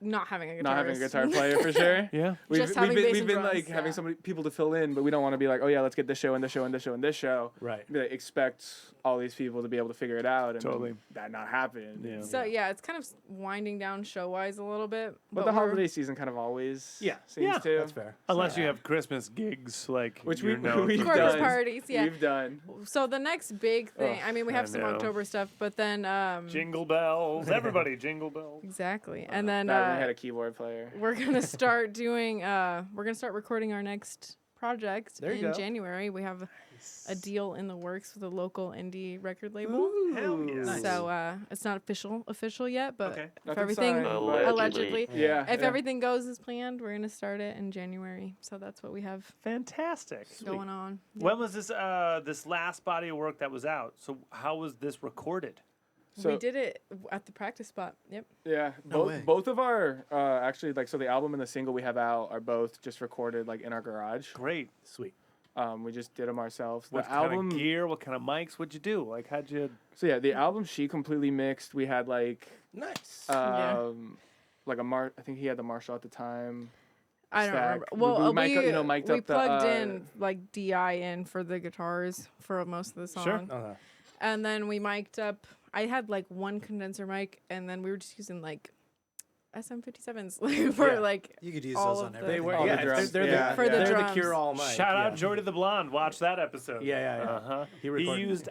not having a guitarist.
not having a guitar player for sure.
Yeah.
Just having bass
we've
and
been
drums,
like having
yeah.
people to fill in, but we don't want to be like, oh yeah, let's get this show and this show and this show and this show.
Right.
Be like, expect all these people to be able to figure it out, and
Totally.
that not happen.
Yeah.
So yeah, it's kind of winding down show wise a little bit.
But the
we're-
holiday season kind of always
Yeah.
seems
Yeah.
to.
That's fair.
Unless you have Christmas gigs, like
Which
you're
we-
known
we've
for
Corpus
done.
parties, yeah.
We've done.
So the next big thing,
Ugh,
I mean, we
I
have some
know.
October stuff, but then
Jingle bells. Everybody jingle bells.
exactly, and then
That we had a keyboard player.
we're gonna start doing. We're gonna start recording our next project
There you
in
go.
January. We have a deal in the works with a local indie record label.
Hell yeah.
So it's not official yet, but
Okay.
if
Nothing
everything
signed,
but-
allegedly,
Yeah.
if
yeah.
everything goes as planned, we're gonna start it in January. So that's what we have
Fantastic.
going on. Yeah.
When was this this last body of work that was out? So how was this recorded?
So-
we did it at the practice spot. Yep.
Yeah,
No way.
both of our actually like so the album and the single we have out are both just recorded like in our garage.
Great.
Sweet.
We just did them ourselves.
What
The
kind
album,
of gear? What kind of mics? What'd you do? Like, how'd you?
so yeah, the album she completely mixed. We had like
Nice.
Yeah.
like I think he had the Marshall at the time.
I don't
Stack.
remember.
We-
Well,
we mic- you know, mic'd
we
up the,
plugged in like DI in for the guitars for most of the song.
Sure.
Uh-huh.
And then we mic'd up. I had like one condenser mic, and then we were just using like SM57s like, for
Yeah.
like
You could use
all
those
of
on
the-
everything.
They were,
All the
yeah,
drums.
they're
Yeah.
the,
For the
they're the
drums.
cure-all mic.
Shout
yeah.
out Joey the Blonde. Watch that episode.
Yeah.
Uh-huh.
He
He
recorded
used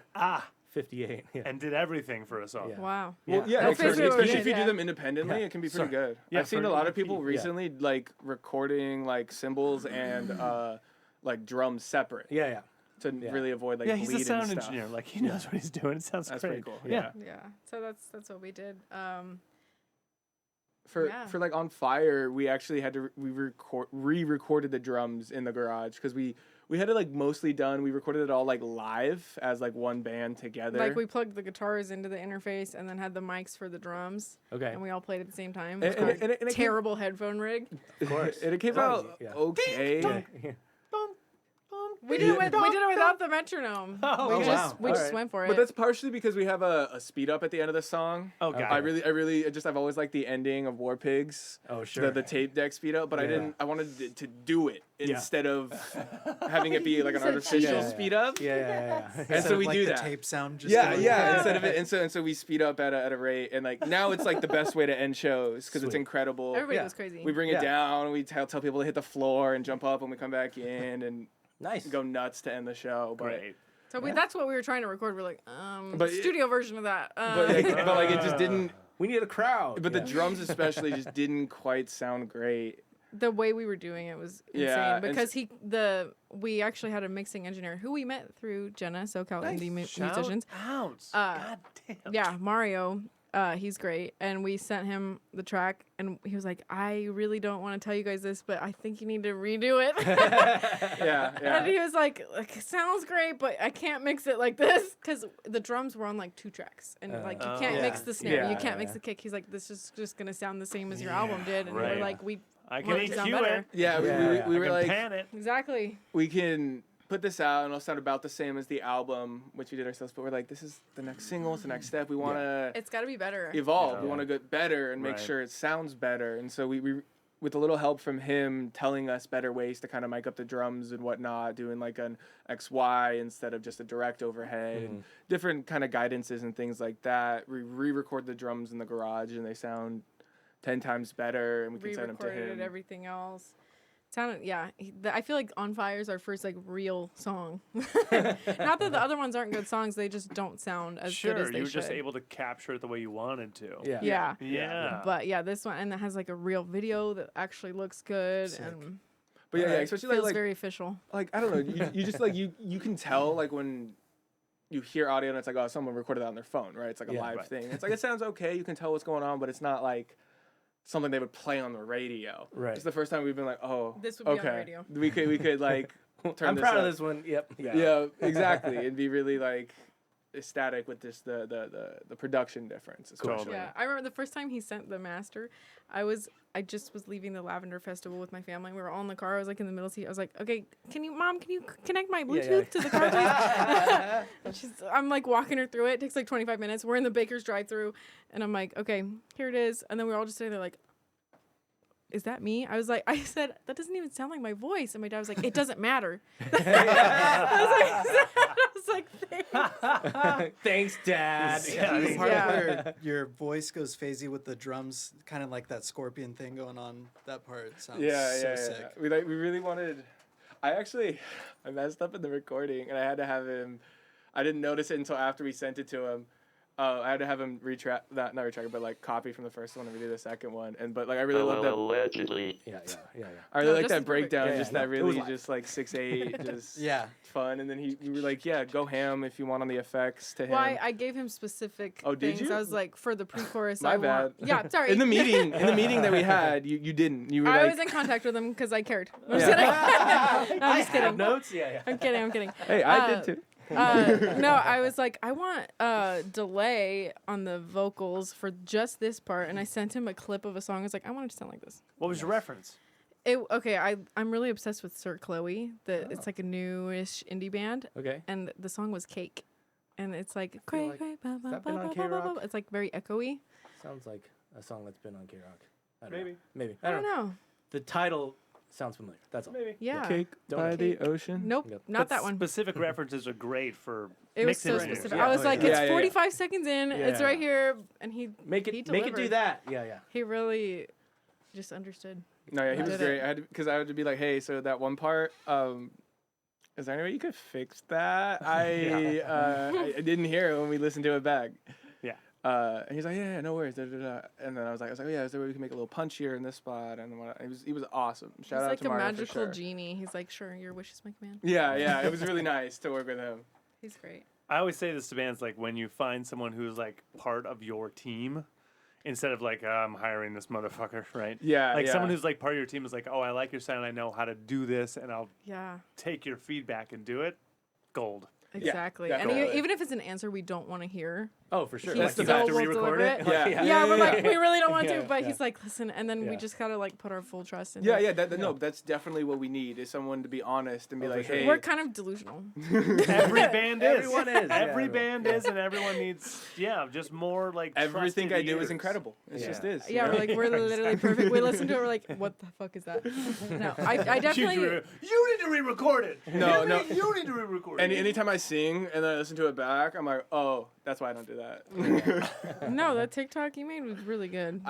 58. Yeah.
and did everything for us all.
Yeah.
wow.
Well, yeah,
That's
especially,
basically what we
especially
did,
if you
yeah.
do them independently,
Yeah.
it can be pretty
Sorry.
good.
Yeah,
I've seen
for
a lot
an
of people
EP, yeah.
recently like recording like cymbals and like drums separate
Yeah.
to
Yeah.
really avoid like
Yeah, he's a
bleed and
sound
stuff.
engineer. Like he knows what he's doing. It sounds
That's
great.
pretty cool.
Yeah.
Yeah. So that's what we did.
For
Yeah.
for like On Fire, we actually had to re-recorded the drums in the garage because we had it like mostly done. We recorded it all like live as like one band together.
Like we plugged the guitars into the interface and then had the mics for the drums,
Okay.
and we all played at the same time.
And-
It's
and
cool.
it- and it came-
Terrible headphone rig.
Of course.
and it came
Clumsy,
out
yeah.
okay.
Yeah.
We did it without the metronome.
Oh,
we
wow.
we just
Alright.
went for it.
But that's partially because we have a speed up at the end of the song.
Oh, got
I
it.
really I've always liked the ending of War Pigs.
Oh, sure.
The tape deck speed up, but
Yeah.
I wanted to do it
Yeah.
instead of having it be like an artificial
Yeah.
speed up.
Yeah.
And
Instead
so
of,
we
like,
do
the
that.
tape sound. Just
Yeah,
going-
instead of it, and so we speed up at a rate, and like now it's like the best way to end shows because it's
Sweet.
incredible.
Everybody
Yeah.
goes crazy.
We bring it
Yeah.
down, we tell people to hit the floor and jump up, and we come back in and
Nice.
go nuts to end the show. But
Great.
So that's what we were trying to record. We're like,
But it-
studio version of that.
but like it just didn't.
We need a crowd.
But the drums especially just didn't quite sound great.
the way we were doing it was insane
Yeah, and
because we actually had a mixing engineer who we met through Jenna, SoCal Indie Musicians.
Out.
Uh,
God damn.
Yeah, Mario. He's great, and we sent him the track, and he was like, "I really don't want to tell you guys this, but I think you need to redo it."
Yeah.
And he was like, "Sounds great, but I can't mix it like this because the drums were on like 2 tracks, and like you can't
yeah.
mix the snare,
Yeah,
you can't mix
yeah.
the kick." He's like, "This is just gonna sound the same as your album did," and
Right.
we're like, "We
I can
want it to sound
EQ
better."
it.
Yeah,
Yeah.
we
I
were
can
like,
pan it.
Exactly.
we can put this out and it'll sound about the same as the album, which we did ourselves. But we're like, this is the next single, it's the next step. We want to
It's got to be better.
evolve. We
Yeah.
want to get better and make
Right.
sure it sounds better. And so we, with a little help from him, telling us better ways to kind of mic up the drums and whatnot, doing like an XY instead of just a direct overhead, and different kind of guidances and things like that. We re-record the drums in the garage and they sound 10 times better, and we can send them to
Re-recorded
him.
everything else. Sounded I feel like On Fire is our first like real song. Not that the other ones aren't good songs, they just don't sound as good as
Sure,
they
you were
should.
just able to capture it the way you wanted to.
Yeah.
Yeah.
Yeah.
But yeah, this one and it has like a real video that actually looks good
Sick.
and
But yeah,
Alright.
especially
feels
like
very official.
like I don't know, you just like you can tell like when you hear audio and it's like, oh, someone recorded that on their phone, right? It's like a
Yeah,
live
right.
thing. It's like it sounds okay, you can tell what's going on, but it's not like something they would play on the radio.
Right.
It's the first time we've been like, oh,
This would be on
okay,
the radio.
we could like turn
I'm
this
proud
up.
of this one. Yep.
Yeah, exactly, and be really like ecstatic with this the production difference, especially.
Totally.
Yeah, I remember the first time he sent the master. I just was leaving the Lavender Festival with my family. We were all in the car. I was like in the middle seat. I was like, "Okay, can you connect my Bluetooth to the car, please?" And I'm like walking her through it. It takes like 25 minutes. We're in the Baker's drive-through, and I'm like, "Okay, here it is." And then we're all just sitting there like, "Is that me?" I said, "That doesn't even sound like my voice." And my dad was like, "It doesn't matter." I was like, "Thanks."
Thanks, Dad.
Yeah.
The part
Yeah.
where your voice goes phasey with the drums, kind of like that scorpion thing going on. That part sounds so sick.
We really wanted. I messed up in the recording, and I had to have him. I didn't notice it until after we sent it to him. I had to have him not retract it, but like copy from the first one and redo the second one. But like I really love that.
Allegedly.
Yeah.
I really
No,
like
just
that
the perfect-
breakdown,
Yeah,
just
no,
that
it was
really
live.
just like 6/8, just
Yeah.
fun. And then we were like, yeah, go ham if you want on the effects to him.
Well, I gave him specific
Oh, did
things.
you?
I was like, for the pre-chorus,
My
I
bad.
want. Yeah, sorry.
in the meeting that we had, you didn't. You were
I
like,
was in contact with him because I cared. I'm just
Yeah.
kidding. No, I'm just kidding.
Notes. Yeah.
I'm kidding.
hey, I
uh,
did too.
No, I was like, I want delay on the vocals for just this part, and I sent him a clip of a song. I was like, I want it to sound like this.
What was your reference?
I'm really obsessed with Sir Chloe. It's like a newish indie band,
Okay.
and the song was Cake, and it's like,
feel like- has that been on K-Rock?
it's like very echoey.
Sounds like a song that's been on K-Rock.
Maybe.
Maybe.
I don't know.
The title sounds familiar. That's all.
Maybe.
Yeah.
Cake
Don't
by
know.
the ocean.
Nope,
Yep.
not that one.
Specific references are great for
It was
mixing
so
it.
specific.
Yeah.
I was like,
Yeah,
it's
yeah.
45 seconds in. It's
Yeah.
right here, and he
Make
he
it do
delivered.
that. Yeah.
He really just understood.
No, yeah, he
I
was
did
great.
it.
Because I had to be like, hey, so that one part, is there any way you could fix that? I didn't hear it when we listened to it back.
Yeah.
And he's like, yeah, no worries. Da, da, da. And then I was like, oh yeah, is there a way we can make a little punchier in this spot? And he was awesome. Shout
He's
out
like
to
a
Mario
magical
for sure.
genie. He's like, sure, your wish is my command.
Yeah, it was really nice to work with him.
He's great.
I always say this to bands, like when you find someone who's like part of your team, instead of like I'm hiring this motherfucker, right?
Yeah,
Like
yeah.
someone who's like part of your team is like, oh, I like your sound, I know how to do this, and I'll
Yeah,
take your feedback and do it. Gold.
exactly. And
definitely.
even if it's an answer we don't want to hear,
Oh, for sure.
he
That's the
still
best.
will
To re-record
deliver
it?
it.
Yeah.
Yeah, we're like, we really don't want
Yeah,
to, but
yeah.
he's like, listen, and then we
Yeah.
just gotta like put our full trust in.
Yeah,
him.
yeah. No, that's definitely what we need is someone to be honest and be
Oh, for
like,
sure.
hey.
We're kind of delusional.
Every band is.
Everyone is, yeah,
Every
everyone.
band is, and everyone needs, just more like
Everything
trusted
I do is
ears.
incredible. It
Yeah.
just is.
Yeah,
you
we're
know?
like, we're literally perfect. We listen to it, we're like, what the fuck is that? No, I definitely.
You need to re-record it.
No,
You
no.
need- You need to re-record it.
Anytime I sing and then I listen to it back, I'm like, oh, that's why I don't do that.
No, that TikTok you made was really good.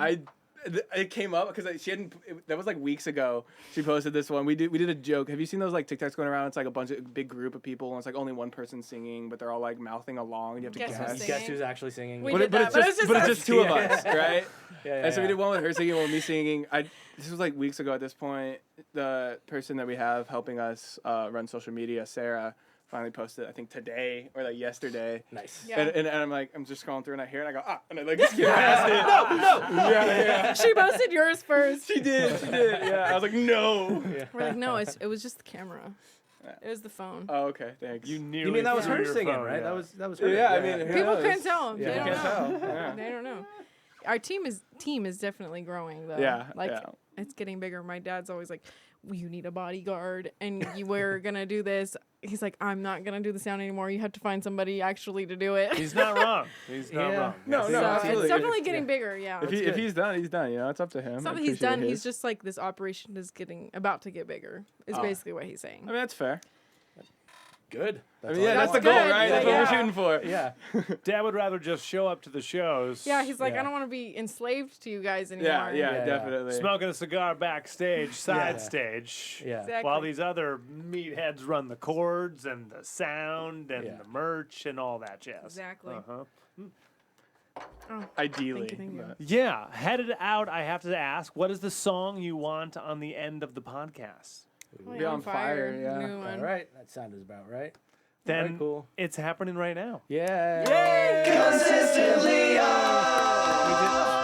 It came up because she hadn't. That was like weeks ago. She posted this one. We did a joke. Have you seen those like TikToks going around? It's like a bunch of big group of people, and it's like only one person singing, but they're all like mouthing along, and you have to
Guess who's
guess.
singing?
Guess who's actually singing?
We
But,
did
but
that,
it's just two of us, right?
Yeah,
And so we did one with her singing, one with me singing. This was like weeks ago at this point. The person that we have helping us run social media, Sarah, finally posted, I think today or like yesterday.
Nice.
Yeah.
And I'm like, I'm just scrolling through and I hear it and I go, and I like skip past it. No. Yeah.
She posted yours first.
She did. Yeah. I was like, no.
We're like, no, it was just the camera. It was the phone.
Oh, okay. Thanks.
You
You mean that was
threw
her
your
singing,
phone,
right?
yeah.
That was her.
Yeah, I mean, who
People
knows?
can't tell.
Yeah.
They don't
Can't
know.
tell. Yeah.
They don't know. Our team is definitely growing though.
Yeah,
Like
yeah.
it's getting bigger. My dad's always like, well, you need a bodyguard and we're gonna do this. He's like, I'm not gonna do the sound anymore. You have to find somebody actually to do it.
He's not wrong. He's not
Yeah.
wrong.
No,
Yes.
no,
So
absolutely.
it's definitely getting bigger. Yeah.
If he's done, he's done. You know, it's up to him.
It's not
I
that he's
appreciate
done. He's
his.
just like this operation is about to get bigger. Is
Oh.
basically what he's saying.
I mean, that's fair.
Good.
I mean, yeah,
That's
that's the goal,
good,
right? That's what
yeah.
we're shooting for.
Yeah.
Dad would rather just show up to the shows.
Yeah, he's like,
Yeah.
I don't want to be enslaved to you guys anymore.
Yeah,
Yeah.
definitely.
Smoking a cigar backstage, side
Yeah.
stage.
Yeah.
Exactly.
While these other meatheads run the chords and the sound and
Yeah.
the merch and all that jazz.
Exactly.
Uh-huh.
Oh,
Ideally.
thank you.
but-
Yeah, headed out, I have to ask, what is the song you want on the end of the podcast?
Be
Be on fire, yeah.
New one.
All right. That sounded about right.
Then
Very cool.
it's happening right now.
Yeah.
Consistently
We did-